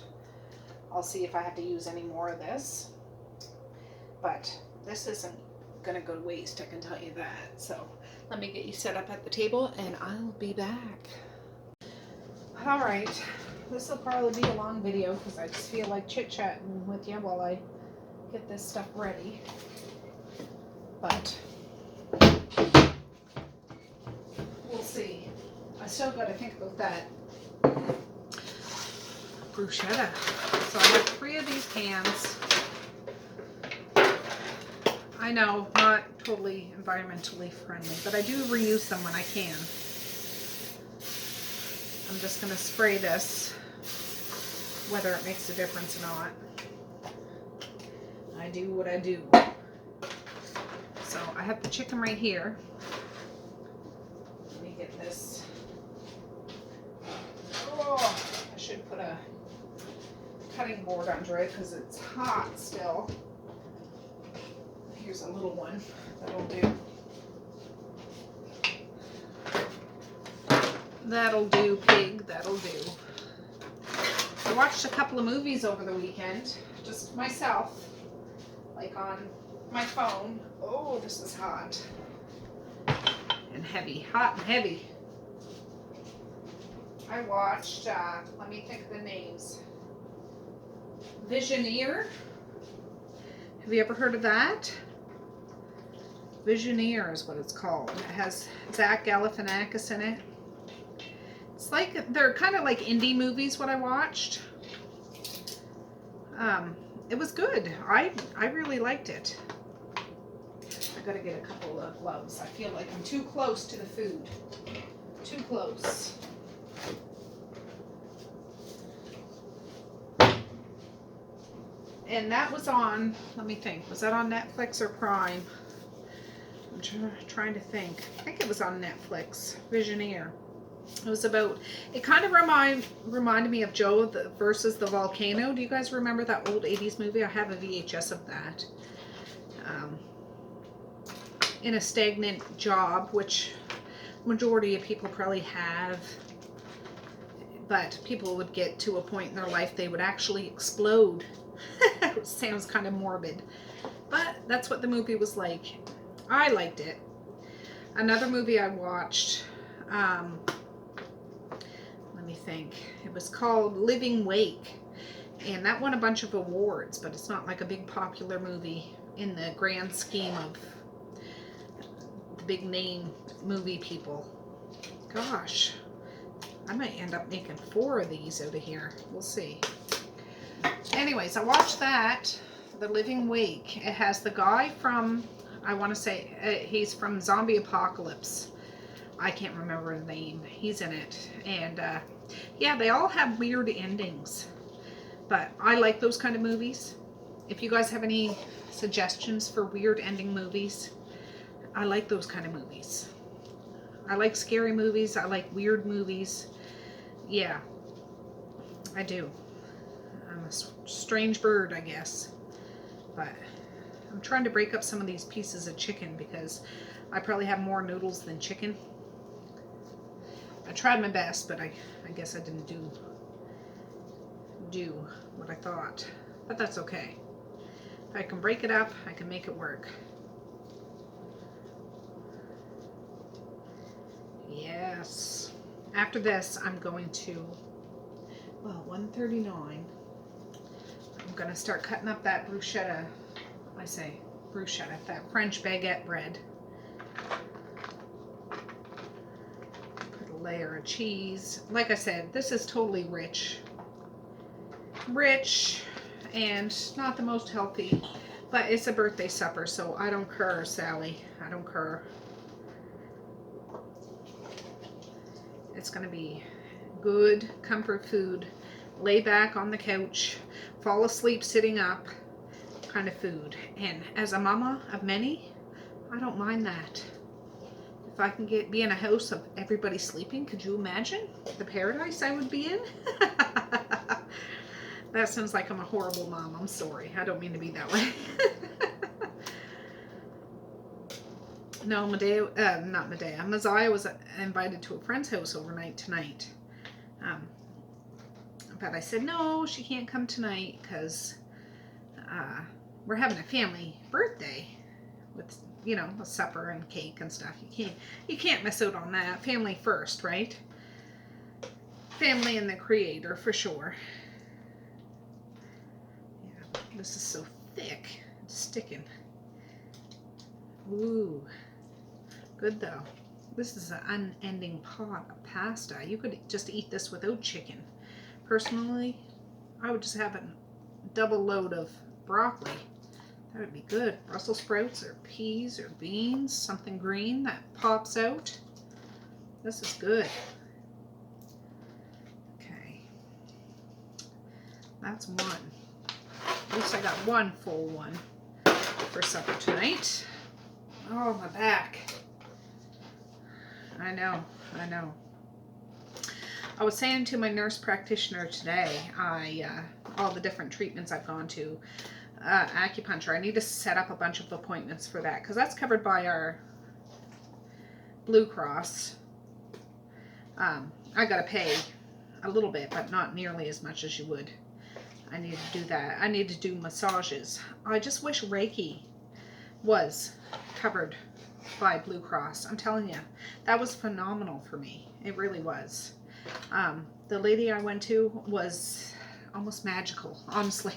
I'll see if I have to use any more of this. But this isn't gonna go to waste, I can tell you that. So let me get you set up at the table and I'll be back. All right, this will probably be a long video because I just feel like chit-chatting with you while I get this stuff ready. But we'll see. I still got to think about that bruschetta. So I have 3 of these pans. I know, not totally environmentally friendly, but I do reuse them when I can. I'm just going to spray this, whether it makes a difference or not. I do what I do. So I have the chicken right here. Let me get this. Oh, I should put a cutting board under it because it's hot still. Here's a little one. That'll do. That'll do, pig. That'll do. I watched a couple of movies over the weekend. Just myself. Like on my phone. Oh, this is hot. And heavy. Hot and heavy. I watched, let me think of the names. Visioneer. Have you ever heard of that? Visioneer is what it's called. It has Zach Galifianakis in it. It's like, they're kind of like indie movies, what I watched. It was good. I really liked it. I gotta get a couple of gloves. I feel like I'm too close to the food. Too close. And that was on, let me think, was that on Netflix or Prime? I'm trying to think. I think it was on Netflix. Visioneer. It was about, it kind of reminded me of Joe versus the Volcano. Do you guys remember that old 80s movie? I have a VHS of that. In a stagnant job, which majority of people probably have. But people would get to a point in their life they would actually explode. It sounds kind of morbid. But that's what the movie was like. I liked it. Another movie I watched, let me think. It was called Living Wake. And that won a bunch of awards, but it's not like a big popular movie in the grand scheme of the big name movie people. Gosh, I might end up making 4 of these out of here. We'll see. Anyways, I watched that, The Living Wake. It has the guy from, I want to say, he's from Zombie Apocalypse. I can't remember his name. He's in it. And yeah, they all have weird endings. But I like those kind of movies. If you guys have any suggestions for weird ending movies, I like those kind of movies. I like scary movies. I like weird movies. Yeah, I do. I'm a strange bird, I guess. But I'm trying to break up some of these pieces of chicken because I probably have more noodles than chicken. I tried my best, but I guess I didn't do what I thought. But that's okay. If I can break it up, I can make it work. Yes. After this, I'm going to, well, 1:39. I'm going to start cutting up that bruschetta. I say bruschetta, that French baguette bread. Put a layer of cheese. Like I said, this is totally rich. Rich and not the most healthy, but it's a birthday supper, so I don't care, Sally. I don't care. It's going to be good comfort food. Lay back on the couch, fall asleep sitting up kind of food. And as a mama of many, I don't mind that. If I can be in a house of everybody sleeping, could you imagine the paradise I would be in? That sounds like I'm a horrible mom. I'm sorry. I don't mean to be that way. No, Messiah was invited to a friend's house overnight tonight. But I said, no, she can't come tonight because we're having a family birthday with, you know, a supper and cake and stuff. You can't miss out on that. Family first, right? Family and the Creator for sure. Yeah, this is so thick. It's sticking. Ooh. Good though. This is an unending pot of pasta. You could just eat this without chicken. Personally, I would just have a double load of broccoli. That would be good. Brussels sprouts or peas or beans, something green that pops out. This is good. Okay. That's one. At least I got one full one for supper tonight. Oh, my back. I know. I was saying to my nurse practitioner today, all the different treatments I've gone to, acupuncture, I need to set up a bunch of appointments for that because that's covered by our Blue Cross. I gotta pay a little bit, but not nearly as much as you would. I need to do that. I need to do massages. I just wish Reiki was covered by Blue Cross. I'm telling you, that was phenomenal for me. It really was. The lady I went to was almost magical, honestly.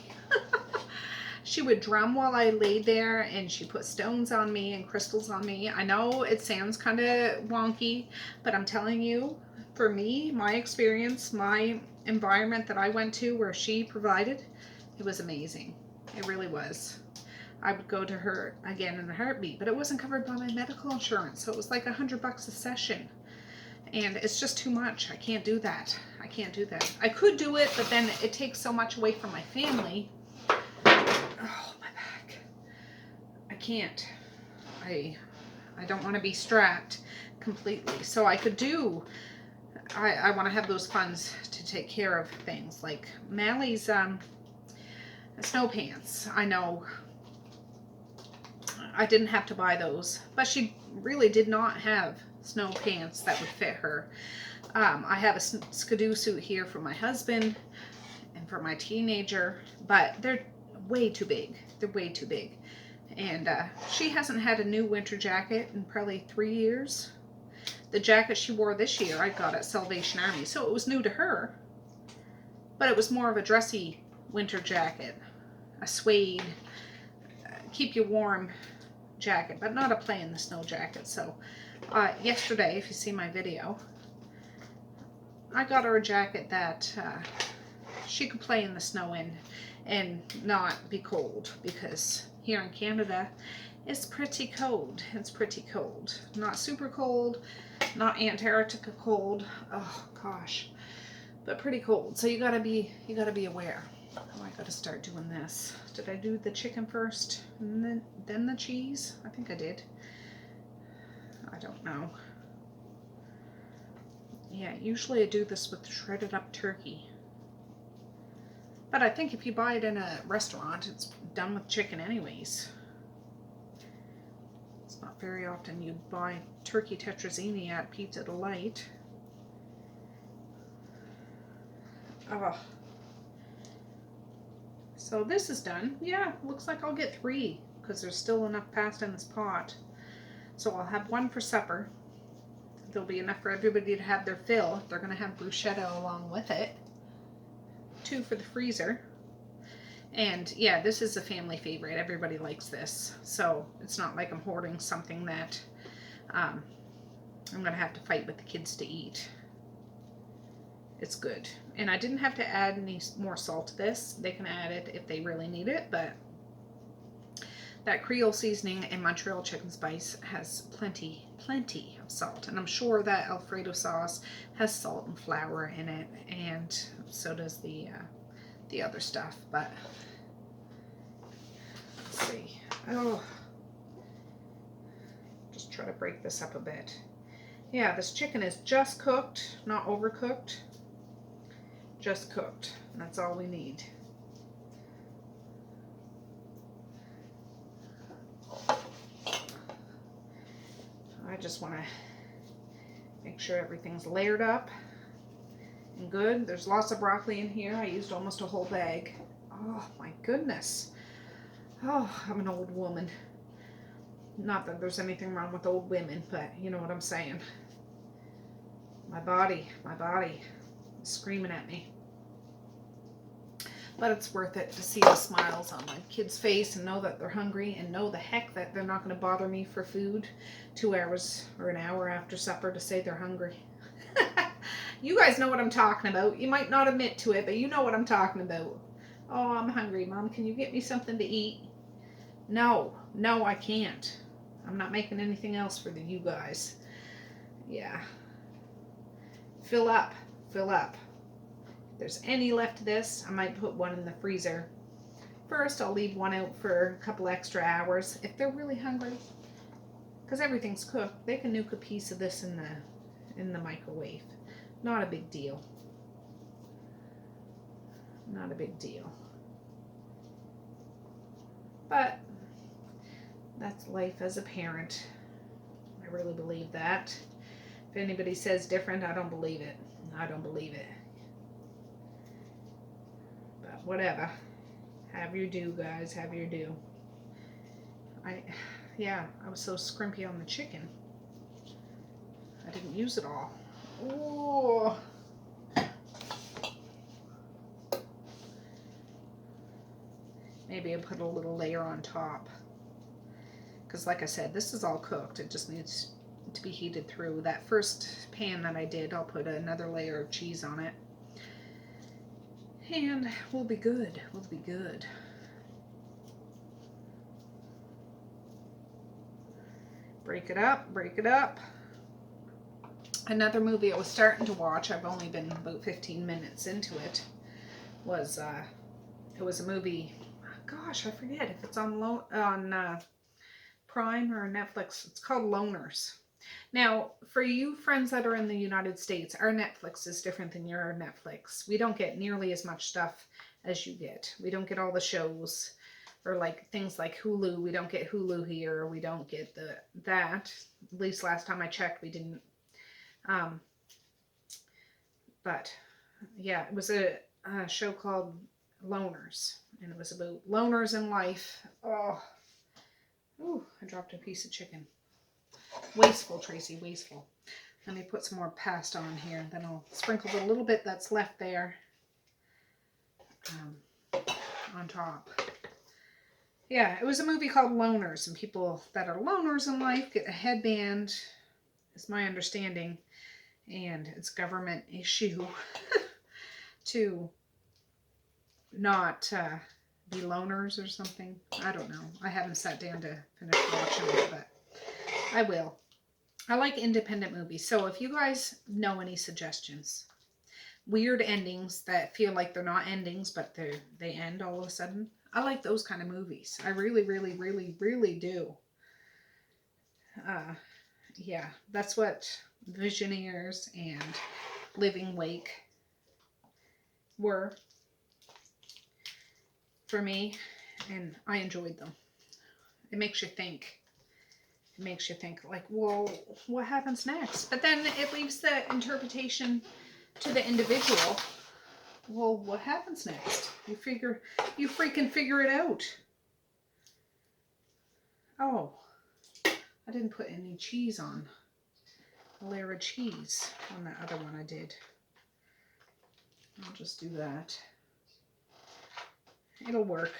She would drum while I laid there, and she put stones on me and crystals on me. I know it sounds kind of wonky, but I'm telling you, for me, my experience, my environment that I went to where she provided, it was amazing. It really was. I would go to her again in a heartbeat, but it wasn't covered by my medical insurance, so it was like $100 a session. And it's just too much. I can't do that. I can't do that. I could do it, but then it takes so much away from my family. Oh, my back. I can't. I don't want to be strapped completely. So I could do, I want to have those funds to take care of things like Mally's snow pants. I know I didn't have to buy those, but she really did not have snow pants that would fit her. I have a skidoo suit here for my husband and for my teenager, but they're way too big. They're way too big. And she hasn't had a new winter jacket in probably 3 years. The jacket she wore this year I got at Salvation Army, so it was new to her, but it was more of a dressy winter jacket, a suede, keep you warm jacket, but not a play in the snow jacket. So yesterday, if you see my video, I got her a jacket that she could play in the snow in and not be cold, because here in Canada it's pretty cold. It's pretty cold. Not super cold, not Antarctica cold. Oh gosh, but pretty cold. So you gotta be aware. Oh, I gotta start doing this. Did I do the chicken first and then the cheese? I think I did. I don't know. Yeah, usually I do this with shredded up turkey. But I think if you buy it in a restaurant, it's done with chicken anyways. It's not very often you buy turkey tetrazzini at Pizza Delight. Oh. So this is done. Yeah, looks like I'll get 3 because there's still enough pasta in this pot. So I'll have 1 for supper. There'll be enough for everybody to have their fill. They're going to have bruschetta along with it. 2 for the freezer. And yeah, this is a family favorite. Everybody likes this. So it's not like I'm hoarding something that I'm going to have to fight with the kids to eat. It's good. And I didn't have to add any more salt to this. They can add it if they really need it, but that Creole seasoning and Montreal chicken spice has plenty of salt. And I'm sure that Alfredo sauce has salt and flour in it, and so does the other stuff. But let's see. Oh, just try to break this up a bit. Yeah, this chicken is just cooked, not overcooked. Just cooked. And that's all we need. I just want to make sure everything's layered up and good. There's lots of broccoli in here. I used almost a whole bag. Oh my goodness. Oh, I'm an old woman. Not that there's anything wrong with old women, but you know what I'm saying. My body is screaming at me. But it's worth it to see the smiles on my kids' face and know that they're hungry, and know the heck that they're not going to bother me for food 2 hours or an hour after supper to say they're hungry. You guys know what I'm talking about. You might not admit to it, but you know what I'm talking about. Oh, I'm hungry, Mom. Can you get me something to eat? No, I can't. I'm not making anything else for you guys. Yeah. Fill up. If there's any left of this, I might put 1 in the freezer. First, I'll leave 1 out for a couple extra hours if they're really hungry. Because everything's cooked, they can nuke a piece of this in the microwave. Not a big deal. Not a big deal. But that's life as a parent. I really believe that. If anybody says different, I don't believe it. I don't believe it. But whatever. Have your do, guys. Have your do. I was so scrimpy on the chicken. I didn't use it all. Oh. Maybe I put a little layer on top. Because like I said, this is all cooked. It just needs to be heated through. That first pan that I did, I'll put another layer of cheese on it. And we'll be good. We'll be good. Break it up. Another movie I was starting to watch, I've only been about 15 minutes into it, was it was a movie, gosh, I forget if it's on Prime or Netflix. It's called Loners. Now, for you friends that are in the United States, our Netflix is different than your Netflix. We don't get nearly as much stuff as you get. We don't get all the shows, or like things like Hulu. We don't get Hulu here. We don't get that. At least last time I checked, we didn't. But yeah, it was a show called Loners, and it was about loners in life. Oh, ooh, I dropped a piece of chicken. Wasteful, Tracy, wasteful. Let me put some more pasta on here. Then I'll sprinkle the little bit that's left there on top. Yeah, it was a movie called Loners, and people that are loners in life get a headband, is my understanding, and it's government issue to not be loners or something. I don't know. I haven't sat down to finish watching it, but I will. I like independent movies. So if you guys know any suggestions, weird endings that feel like they're not endings, but they end all of a sudden. I like those kind of movies. I really, really, really, really do. Yeah, that's what Visionaries and Living Wake were for me, and I enjoyed them. It makes you think. It makes you think, like, well, what happens next? But then it leaves the interpretation to the individual. Well, what happens next? You freaking figure it out. Oh, I didn't put any cheese on. A layer of cheese on that other one I did. I'll just do that. It'll work.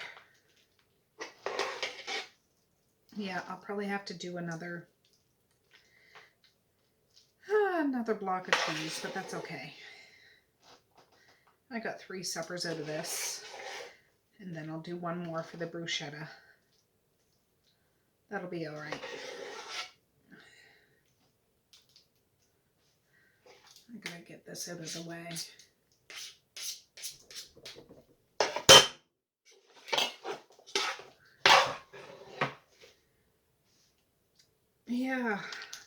Yeah, I'll probably have to do another block of cheese, but that's okay. I got 3 suppers out of this, and then I'll do one more for the bruschetta. That'll be all right. I gotta get this out of the way. Yeah,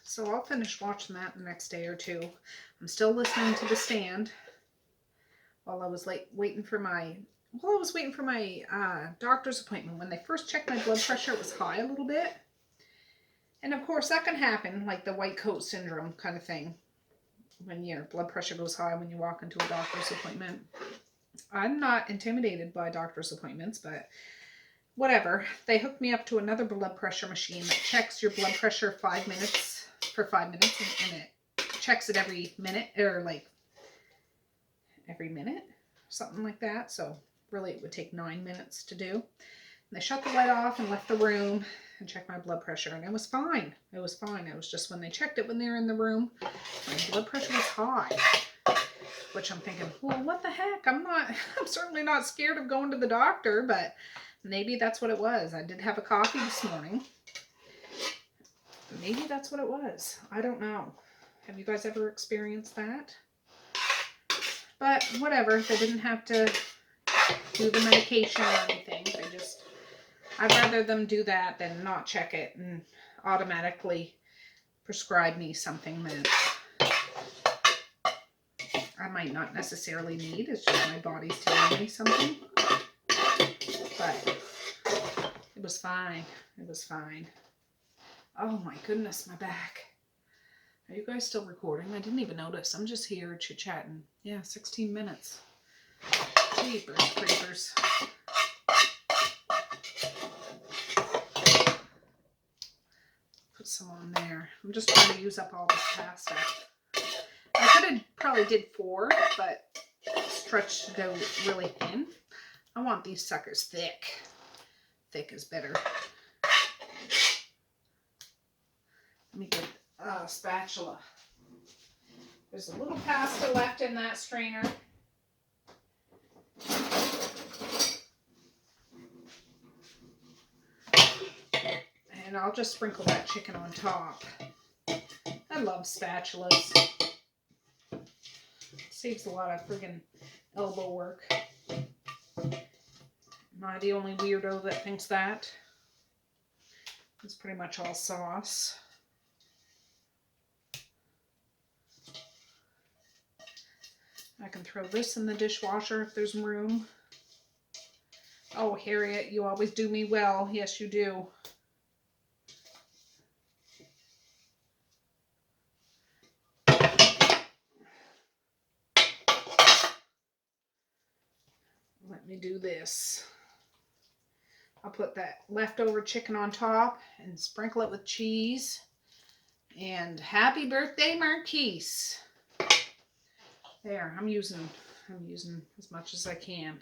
so I'll finish watching that the next day or two. I'm still listening to The Stand while I was waiting for my doctor's appointment. When they first checked my blood pressure, it was high a little bit. And of course that can happen, like the white coat syndrome kind of thing, when your blood pressure goes high when you walk into a doctor's appointment. I'm not intimidated by doctor's appointments, but whatever. They hooked me up to another blood pressure machine that checks your blood pressure for 5 minutes, and it checks it every minute, or like every minute, something like that. So really it would take 9 minutes to do. And they shut the light off and left the room and checked my blood pressure, and it was fine. It was fine. It was just when they checked it when they were in the room, my blood pressure was high. Which I'm thinking, well, what the heck? I'm certainly not scared of going to the doctor, but maybe that's what it was. I did have a coffee this morning. Maybe that's what it was. I don't know. Have you guys ever experienced that? But whatever. They didn't have to do the medication or anything. I'd rather them do that than not check it and automatically prescribe me something that I might not necessarily need. It's just my body's telling me something. But it was fine. It was fine. Oh my goodness, my back. Are you guys still recording? I didn't even notice. I'm just here chit-chatting. Yeah, 16 minutes. Jeepers creepers. Put some on there. I'm just trying to use up all this pasta. I could have probably did 4, but stretched it out really thin. I want these suckers thick. Thick is better. Let me get a spatula. There's a little pasta left in that strainer. And I'll just sprinkle that chicken on top. I love spatulas. Saves a lot of friggin' elbow work. Am I the only weirdo that thinks that? It's pretty much all sauce. I can throw this in the dishwasher if there's room. Oh, Harriet, you always do me well. Yes, you do. Let me do this. I'll put that leftover chicken on top and sprinkle it with cheese. And happy birthday, Marquis. There, I'm using as much as I can.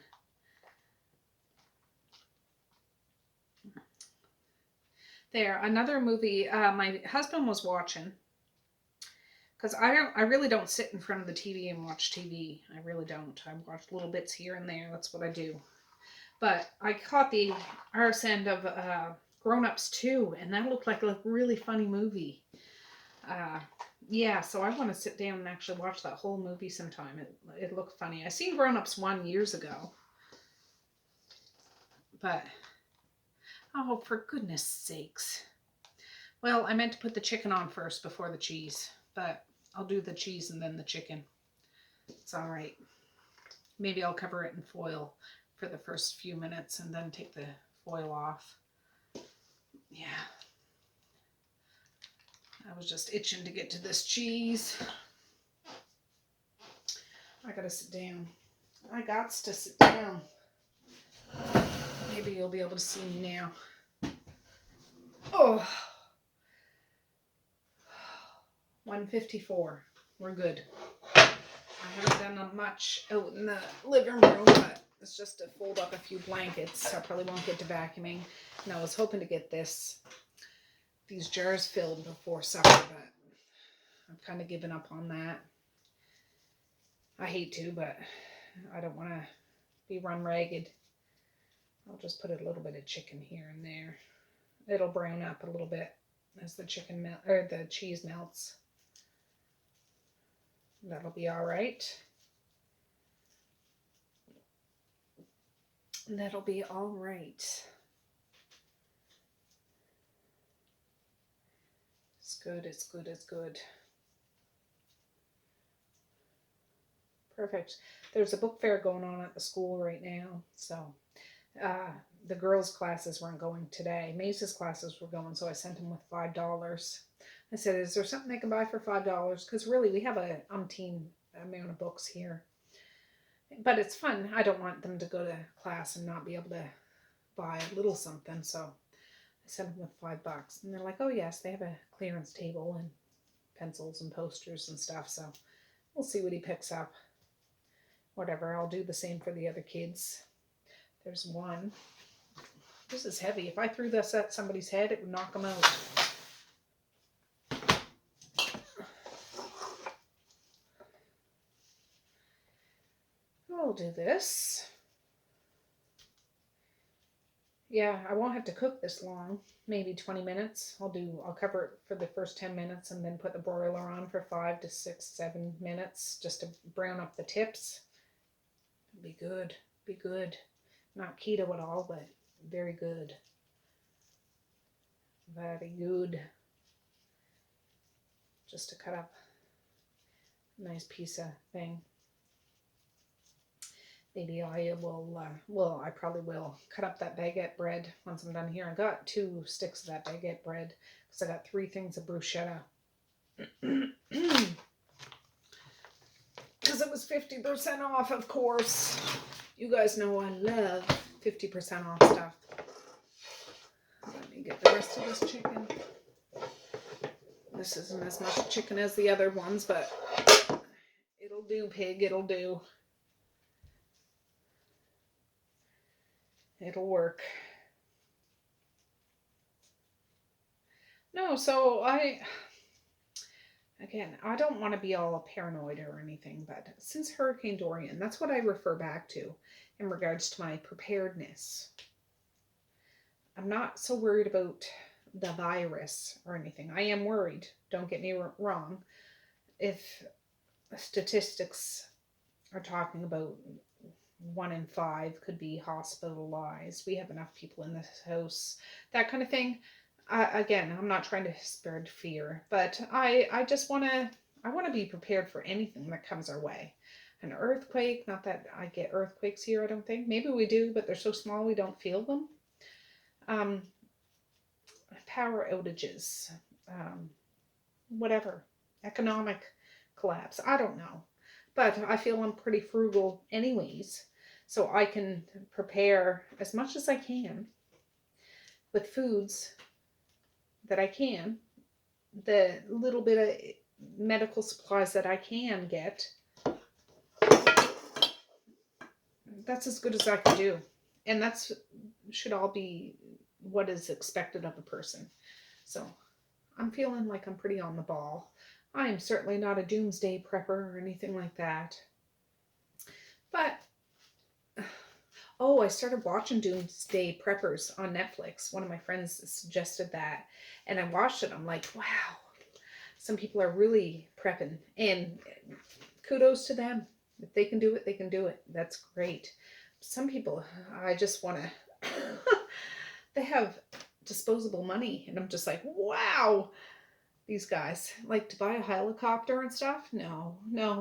There, another movie my husband was watching, because I really don't sit in front of the TV and watch TV. I really don't. I watch little bits here and there. That's what I do. But I caught the arse end of Grown Ups 2, and that looked like a really funny movie. Yeah, so I want to sit down and actually watch that whole movie sometime. It looked funny. I seen Grown Ups 1 years ago. But, oh, for goodness sakes. Well, I meant to put the chicken on first before the cheese. But I'll do the cheese and then the chicken. It's all right. Maybe I'll cover it in foil for the first few minutes and then take the foil off. Yeah. I was just itching to get to this cheese. I gotta sit down. I gots to sit down. Maybe you'll be able to see me now. Oh. 1:54. We're good. I haven't done much out in the living room, but it's just to fold up a few blankets. I probably won't get to vacuuming. And I was hoping to get these jars filled before supper, but I've kind of given up on that. I hate to, but I don't want to be run ragged. I'll just put a little bit of chicken here and there. It'll brown up a little bit as the the cheese melts. That'll be all right. That'll be all right. It's good, it's good, it's good. Perfect. There's a book fair going on at the school right now, so the girls' classes weren't going today. Mace's classes were going, so I sent them with $5. I said, is there something they can buy for $5? Because really, we have a umpteen amount of books here. But it's fun. I don't want them to go to class and not be able to buy a little something, so I sent them with $5. And they're like, oh yes, they have a clearance table and pencils and posters and stuff, so we'll see what he picks up. Whatever, I'll do the same for the other kids. There's one. This is heavy. If I threw this at somebody's head, it would knock them out. I'll do this. Yeah, I won't have to cook this long. Maybe 20 minutes. I'll cover it for the first 10 minutes and then put the broiler on for 5 to 6, 7 minutes just to brown up the tips. Be good. Be good. Not keto at all, but very good. Very good. Just to cut up a nice piece of thing. Maybe I will, I probably will cut up that baguette bread once I'm done here. I got 2 sticks of that baguette bread because I got 3 things of bruschetta. Because it was 50% off, of course. You guys know I love 50% off stuff. Let me get the rest of this chicken. This isn't as much chicken as the other ones, but it'll do, pig, it'll do. It'll work. No, so I don't want to be all paranoid or anything, but since Hurricane Dorian, that's what I refer back to in regards to my preparedness. I'm not so worried about the virus or anything. I am worried, don't get me wrong. If statistics are talking about 1 in 5 could be hospitalized, we have enough people in this house, that kind of thing. Again, I'm not trying to spread fear, but I just want to be prepared for anything that comes our way. An earthquake, not that I get earthquakes here, I don't think. Maybe we do, but they're so small we don't feel them. Power outages, whatever, economic collapse, I don't know. But I feel I'm pretty frugal anyways, so I can prepare as much as I can with foods that I can, the little bit of medical supplies that I can get. That's as good as I can do. And that's should all be what is expected of a person. So I'm feeling like I'm pretty on the ball. I am certainly not a doomsday prepper or anything like that. But, oh, I started watching Doomsday Preppers on Netflix. One of my friends suggested that. And I watched it. I'm like, wow, some people are really prepping. And kudos to them. If they can do it, they can do it. That's great. Some people, I just want to, they have disposable money. And I'm just like, wow, these guys. Like to buy a helicopter and stuff? No,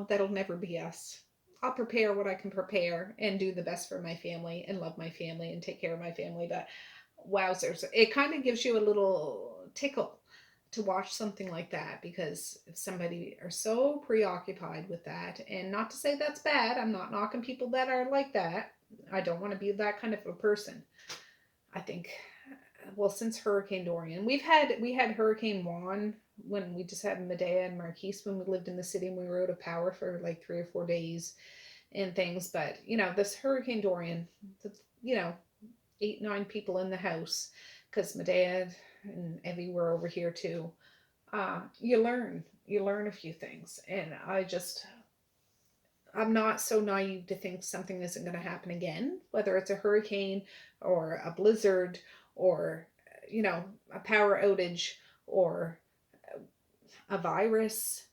that'll never be us. I'll prepare what I can prepare and do the best for my family and love my family and take care of my family. But wowzers, it kind of gives you a little tickle to watch something like that, because if somebody are so preoccupied with that, and not to say that's bad, I'm not knocking people that are like that. I don't want to be that kind of a person. I think, well, since Hurricane Dorian, we had Hurricane Juan when we just had Medea and Marquis when we lived in the city, and we were out of power for like 3 or 4 days and things. But this Hurricane Dorian, 8-9 people in the house, because Medea and Evie were over here too. You learn a few things, and I'm not so naive to think something isn't going to happen again, whether it's a hurricane or a blizzard or a power outage or a virus.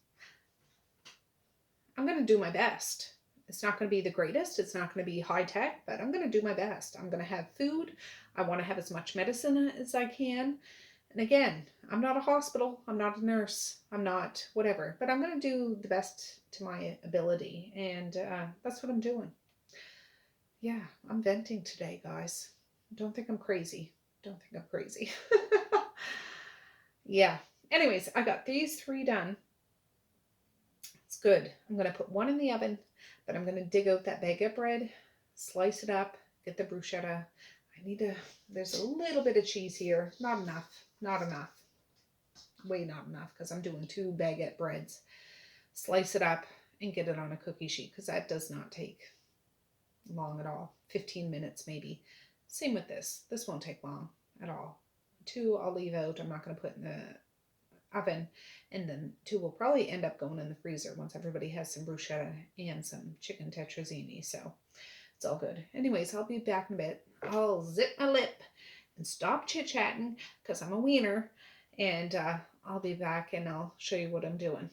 I'm going to do my best. It's not going to be the greatest. It's not going to be high tech, but I'm going to do my best. I'm going to have food. I want to have as much medicine as I can. And again, I'm not a hospital. I'm not a nurse. I'm not whatever, but I'm going to do the best to my ability. And that's what I'm doing. Yeah, I'm venting today, guys. Don't think I'm crazy. Yeah. Anyways, I got these 3 done. It's good. I'm going to put 1 in the oven, but I'm going to dig out that baguette bread, slice it up, get the bruschetta. There's a little bit of cheese here. Not enough. Way not enough, because I'm doing 2 baguette breads. Slice it up and get it on a cookie sheet, because that does not take long at all. 15 minutes maybe. Same with this. This won't take long at all. 2 I'll leave out. I'm not going to put in the oven. And then 2 will probably end up going in the freezer once everybody has some bruschetta and some chicken tetrazzini. So it's all good. Anyways, I'll be back in a bit. I'll zip my lip and stop chit-chatting, because I'm a wiener. And I'll be back and I'll show you what I'm doing.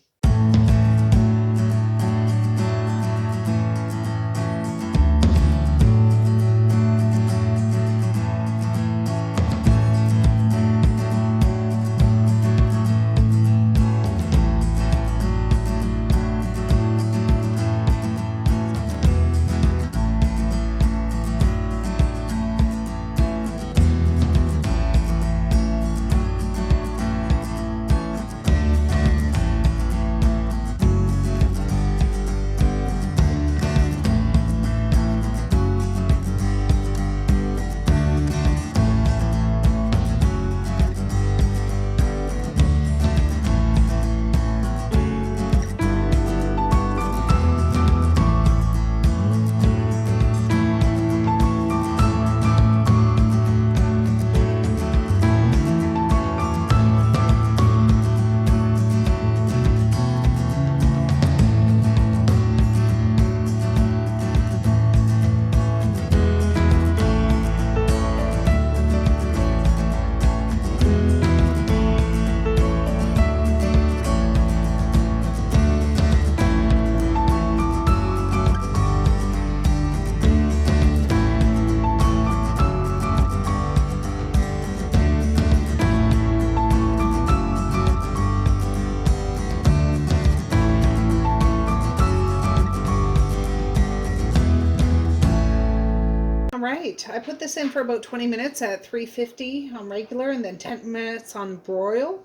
Right, I put this in for about 20 minutes at 350 on regular, and then 10 minutes on broil.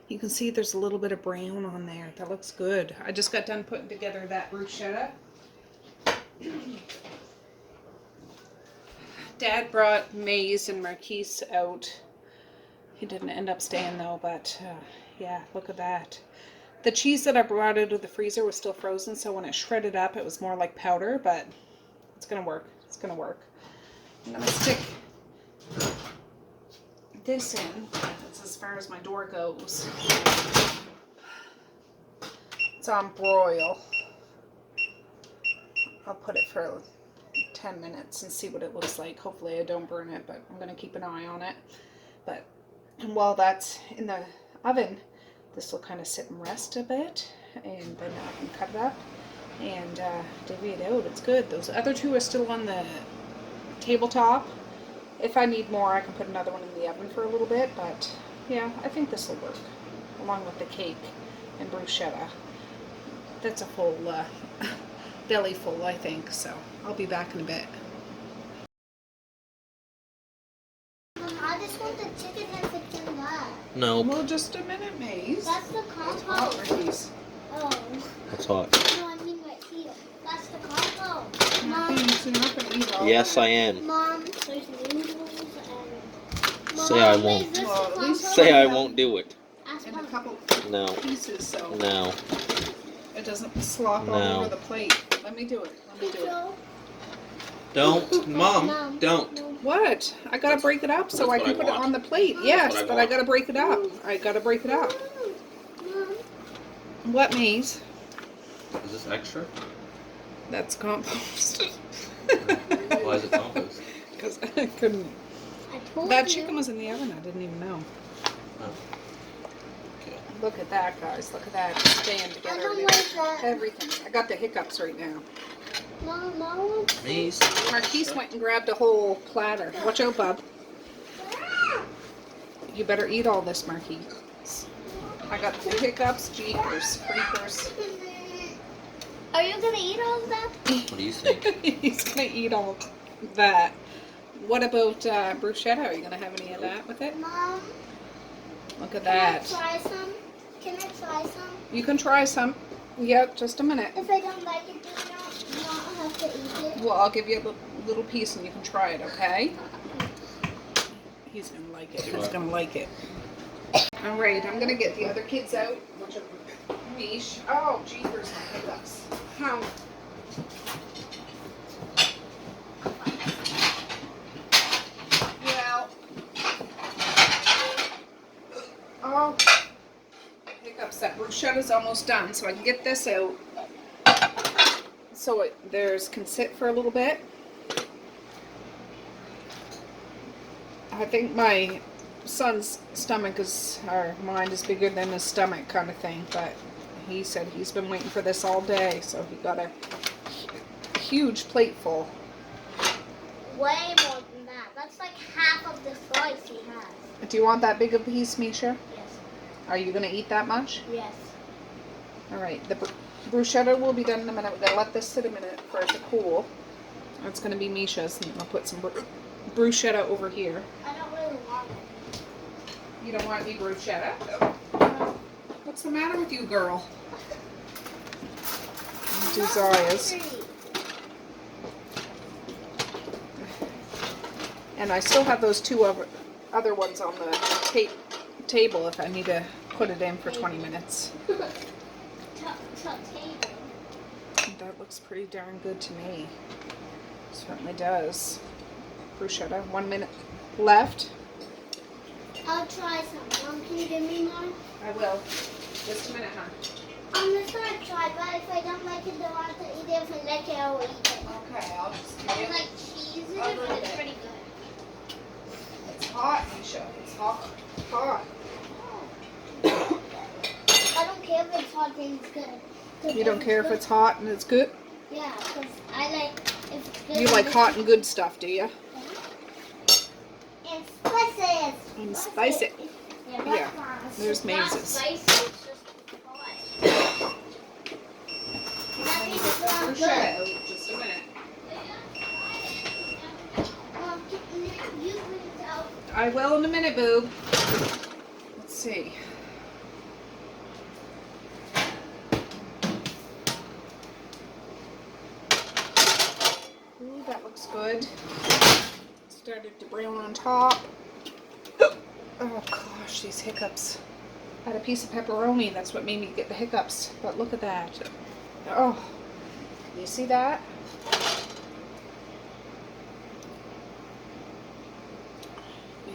You can see there's a little bit of brown on there. That looks good. I just got done putting together that bruschetta. Dad brought maize and Marquis out. He didn't end up staying though, but yeah, look at that. The cheese that I brought out of the freezer was still frozen, so when it shredded up, it was more like powder, but it's gonna work. It's gonna work. I'm gonna stick this in. That's as far as my door goes. It's on broil. I'll put it for 10 minutes and see what it looks like. Hopefully I don't burn it, but I'm going to keep an eye on it. But while that's in the oven, this will kind of sit and rest a bit, and then I can cut it up and divvy it out. It's good. Those other two are still on the tabletop. If I need more, I can put another one in the oven for a little bit, but yeah, I think this will work, along with the cake and bruschetta. That's a full belly full, I think, so I'll be back in a bit. I just want the chicken and the left. No, Well, just a minute, Maze. That's the Hot, compost. Marquis. Oh. it's hot. No, I mean right here. That's the compost. Mom, Marquis, you're not going to eat all Yes, I am. Mom, there's noodles and... Say I won't. Is this Well, the at least compost? Say I won't do it. Ask in a Mom. couple No, pieces so no. it doesn't slop all No. over the plate. Let me do it. Let me do it. Joe? Don't, Mom, Mom. don't. No. What? I gotta break it up so That's I what can I put it want. on the plate. That's Yes, what I but I want. gotta break it up. I gotta break it up. Mom. What, Maze? Is this extra? That's compost. Why is it compost? Because I couldn't. I told That you. chicken was in the oven. I didn't even know. Oh. Okay. Look at that, guys. Look at that. It's staying I together. don't and like that. everything. I got the hiccups right now. Mom, Mom. Maze. Marquis went and grabbed a whole platter. Watch out, Bub. You better eat all this, Marquis. I got the hiccups, jeepers, creepers. Are you gonna eat all of that? What do you think? He's gonna eat all that. What about bruschetta? Are you gonna have any of that with it? Mom, Look at can I that. try some? Can I try some? You can try some. Yeah, just a minute. If I don't like it, do you not have to eat it? Well, I'll give you a little piece and you can try it, okay? He's gonna like it. He's gonna like it. All right, I'm gonna get the other kids out, which are Mish. Oh, jeepers, my hiccups. How? Well, oh, hiccups. That bruschetta's almost done, so I can get this out. So there's can sit for a little bit. I think my son's stomach is, or mind is bigger than his stomach kind of thing, but he said he's been waiting for this all day, so he got a huge plate full. Way more than that. That's like half of the slice he has. Do you want that big a piece, Misha? Yes. Are you going to eat that much? Yes. All right, the bruschetta will be done in a minute. We're going to let this sit a minute for it to cool. It's going to be Misha's, and I'll put some bruschetta over here. I don't really want it. You don't want any bruschetta? What's the matter with you, girl? Desires. And I still have those two other ones on the table if I need to put it in for 20 minutes. That looks pretty darn good to me. Certainly does. Bruschetta, 1 minute left. I'll try some. Mom, can you give me more? I will. Just a minute, huh? I'm just gonna try, but if I don't like it, then I'll have to eat it. If I like it, I'll eat it. Okay, I'll just give It's you. like cheese in A it, little but it's bit. pretty good. It's hot, Misha. It's hot. Hot. I don't care if it's hot and it's good. 'Cause You don't care if good- it's hot and it's good? Yeah, because I like if it's good. You like hot and good stuff, do you? And spicy. And spicy. Yeah, Yeah, that's there's not mazes. spicy, it's just hot. That means it's not good. Bruschetta, just a minute. You bring it out. I will in a minute, boob. Let's see. Ooh, that looks good. Started to brown on top. Oh gosh, these hiccups. I had a piece of pepperoni, that's what made me get the hiccups. But look at that. Oh, you see that?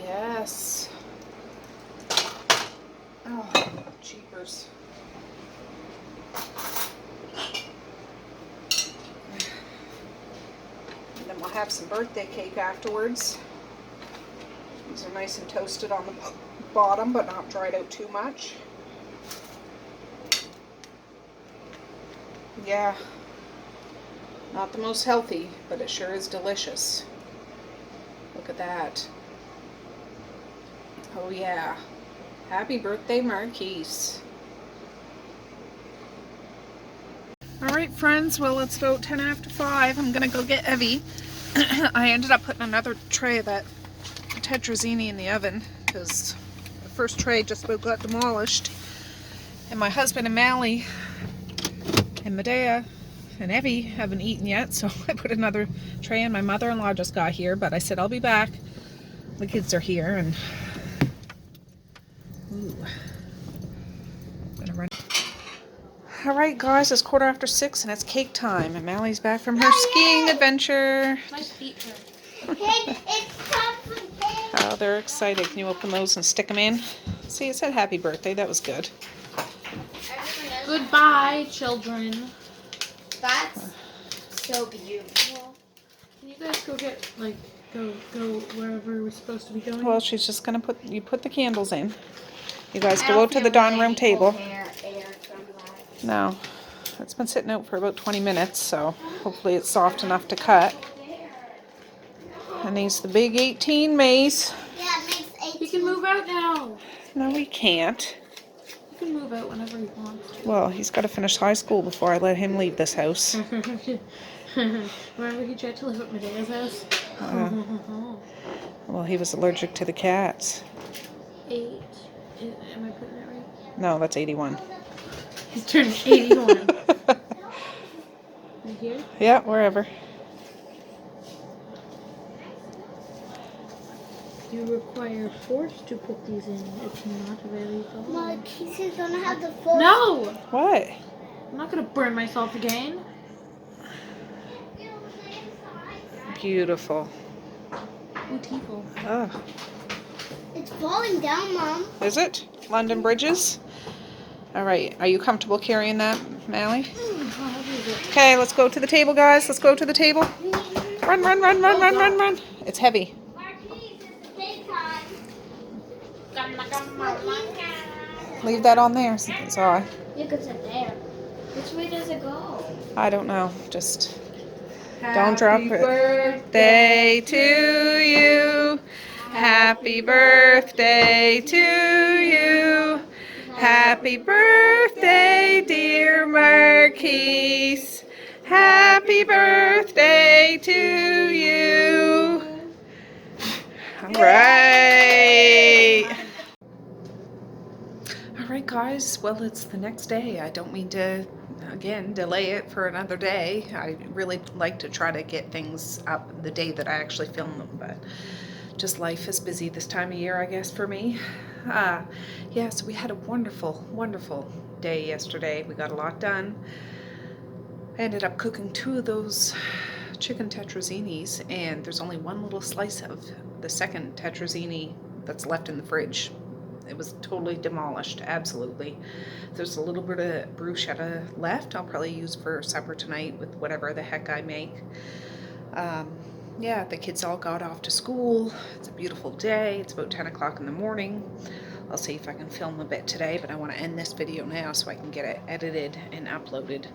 Yes. Oh, jeepers. we'll have some birthday cake afterwards. These are nice and toasted on the bottom, but not dried out too much. Yeah, not the most healthy, but it sure is delicious. Look at that. Oh yeah. Happy birthday, Marquis. Alright friends, well it's about 10 after 5. I'm gonna go get Evie. I ended up putting another tray of that tetrazzini in the oven because the first tray just about got demolished. And my husband and Mally and Medea and Evie haven't eaten yet, so I put another tray in. My mother-in-law just got here, but I said I'll be back. The kids are here and ooh. I'm gonna run. Alright guys, it's 6:15 and it's cake time and Mally's back from her skiing adventure. My feet hurt. It's time for cake. Oh, they're excited. Can you open those and stick them in? See, it said happy birthday. That was good. Goodbye, children. That's so beautiful. Can you guys go get, like, go wherever we're supposed to be going? Well, she's just going to put the candles in. You guys go out to the dining room table. No, it's been sitting out for about 20 minutes, so hopefully it's soft enough to cut. And these the big 18 Mays. Yeah, it makes 18. You can move out now. No, we can't. You can move out whenever you want. Well, he's got to finish high school before I let him leave this house. Remember he tried to live at Medea's house? Well, he was allergic to the cats. 8. Am I putting it right? No, that's 81. He's turning 81. Right here? Yeah, wherever. You require force to put these in. It's not very fun. Marquis is gonna have the force. No! What? I'm not gonna burn myself again. Beautiful. Beautiful. Oh, It's falling down, Mom. is it? London Bridges? All right. Are you comfortable carrying that, Mally? Okay, let's go to the table, guys. Let's go to the table. Run, run, run, run, run, run, run. It's heavy. Marquis, it's cake time. Leave that on there. Sorry. You can sit there. Which way does it go? I don't know. Just don't drop it. Birthday to you. Happy birthday to you. Happy birthday, dear Marquis. Happy birthday to you. All right. All right, guys. Well, it's the next day. I don't mean to, again, delay it for another day. I really like to try to get things up the day that I actually film them, but just life is busy this time of year, I guess, for me. Yeah, so we had a wonderful, wonderful day yesterday. We got a lot done. I ended up cooking 2 of those chicken tetrazzinis, and there's only one little slice of the second tetrazzini that's left in the fridge. It was totally demolished, absolutely. There's a little bit of bruschetta left. I'll probably use for supper tonight with whatever the heck I make. Yeah, the kids all got off to school. It's a beautiful day. It's about 10 o'clock in the morning. I'll see if I can film a bit today, but I want to end this video now so I can get it edited and uploaded.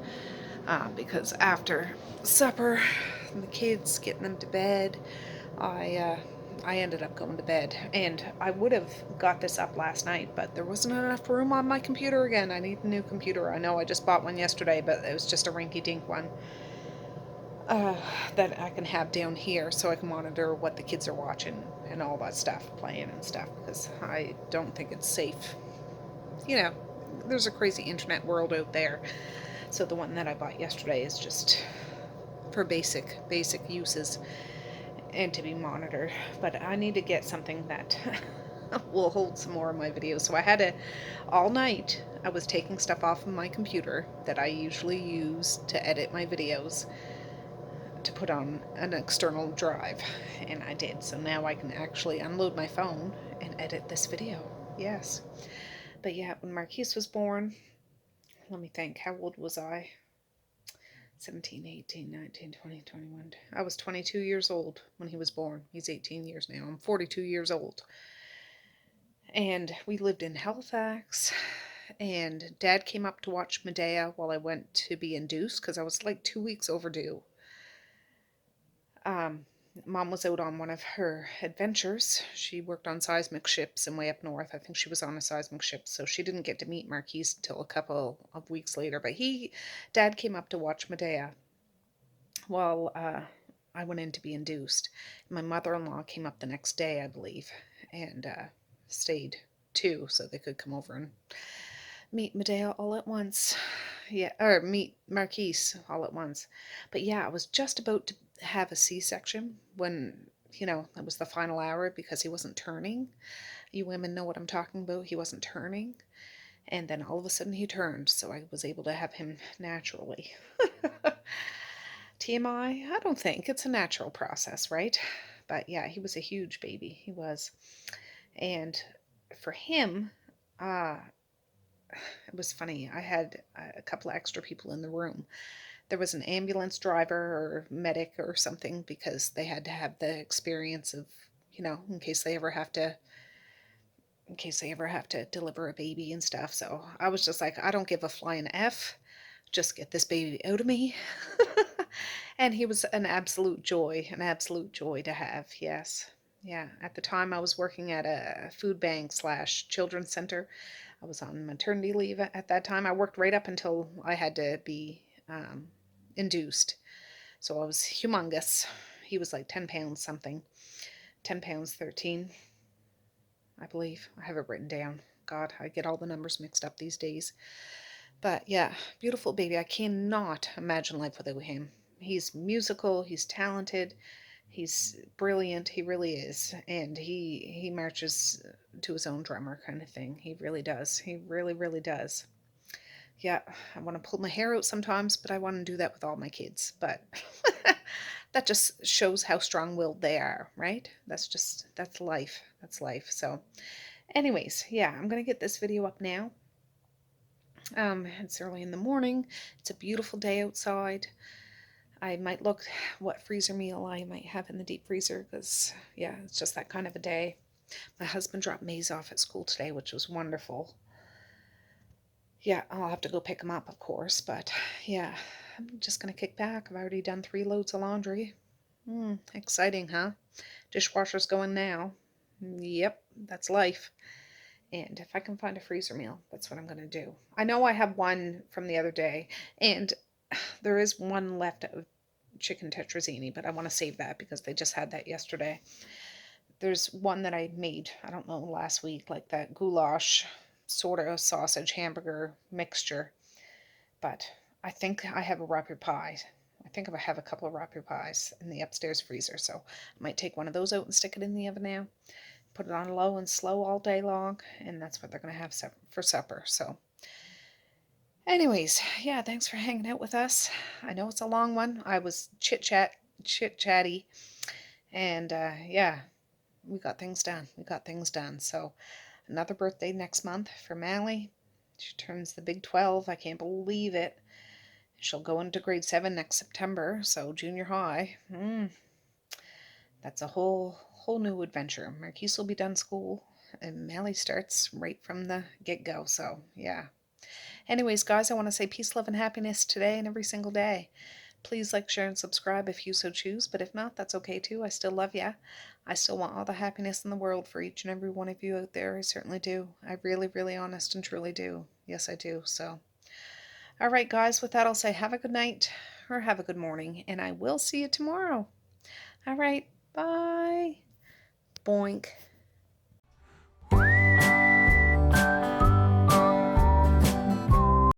Because after supper, and the kids, getting them to bed, I ended up going to bed. And I would have got this up last night, but there wasn't enough room on my computer again. I need a new computer. I know I just bought one yesterday, but it was just a rinky-dink one. That I can have down here so I can monitor what the kids are watching and all that stuff, playing and stuff, because I don't think it's safe. You know, there's a crazy internet world out there. So the one that I bought yesterday is just for basic uses and to be monitored. But I need to get something that will hold some more of my videos. So I had to, all night, I was taking stuff off of my computer that I usually use to edit my videos to put on an external drive, and I did. So now I can actually unload my phone and edit this video. Yes. But yeah, when Marquis was born, let me think, how old was I? 17, 18, 19, 20, 21. I was 22 years old when he was born. He's 18 years now. I'm 42 years old. And we lived in Halifax. And Dad came up to watch Medea while I went to be induced because I was like 2 weeks overdue. Mom was out on one of her adventures. She worked on seismic ships and way up north. I think she was on a seismic ship, so she didn't get to meet Marquis until a couple of weeks later. But Dad came up to watch Medea while I went in to be induced. My mother-in-law came up the next day, I believe, and stayed too, so they could come over and meet Medea all at once. Yeah, or meet Marquis all at once. But yeah, I was just about to have a C-section when, it was the final hour because he wasn't turning. You women know what I'm talking about. He wasn't turning. And then all of a sudden he turned, so I was able to have him naturally. TMI? I don't think. It's a natural process, right? But yeah, he was a huge baby. He was. And for him, it was funny. I had a couple of extra people in the room. There was an ambulance driver or medic or something because they had to have the experience of, in case they ever have to deliver a baby and stuff. So I was just like, I don't give a flying F. Just get this baby out of me. And he was an absolute joy to have. Yes. Yeah. At the time I was working at a food bank / children's center. I was on maternity leave at that time. I worked right up until I had to be induced. So I was humongous. He was like 10 pounds something. 10 pounds 13, I believe. I have it written down. God, I get all the numbers mixed up these days. But yeah, beautiful baby. I cannot imagine life without him. He's musical, he's talented, he's brilliant, he really is. And he marches to his own drummer kind of thing. He really does. He really, really does. Yeah, I want to pull my hair out sometimes, but I want to do that with all my kids. But that just shows how strong-willed they are, right? That's life. That's life. So anyways, yeah, I'm going to get this video up now. It's early in the morning. It's a beautiful day outside. I might look what freezer meal I might have in the deep freezer because, yeah, it's just that kind of a day. My husband dropped Maze off at school today, which was wonderful. Yeah, I'll have to go pick him up, of course, but yeah, I'm just going to kick back. I've already done 3 loads of laundry. Exciting, huh? Dishwasher's going now. Yep, that's life. And if I can find a freezer meal, that's what I'm going to do. I know I have one from the other day, and there is one left of chicken tetrazzini, but I want to save that because they just had that yesterday. There's one that I made, I don't know, last week, like that goulash sort of sausage hamburger mixture. But I think I have a raspberry pie. I think I have a couple of raspberry pies in the upstairs freezer, so I might take one of those out and stick it in the oven now. Put it on low and slow all day long, and that's what they're going to have for supper. So anyways, yeah, thanks for hanging out with us. I know it's a long one. I was chit-chatty, and yeah, we got things done. So another birthday next month for Mally. She turns the big 12. I can't believe it. She'll go into grade 7 next September, so junior high. That's a whole new adventure. Marquis will be done school, and Mally starts right from the get-go, so yeah. Anyways, guys, I want to say peace, love, and happiness today and every single day. Please like, share, and subscribe if you so choose, but if not, that's okay too. I still love ya. I still want all the happiness in the world for each and every one of you out there. I certainly do. I really, really honest and truly do. Yes, I do. So, all right, guys, with that, I'll say have a good night or have a good morning, and I will see you tomorrow. All right, bye. Boink.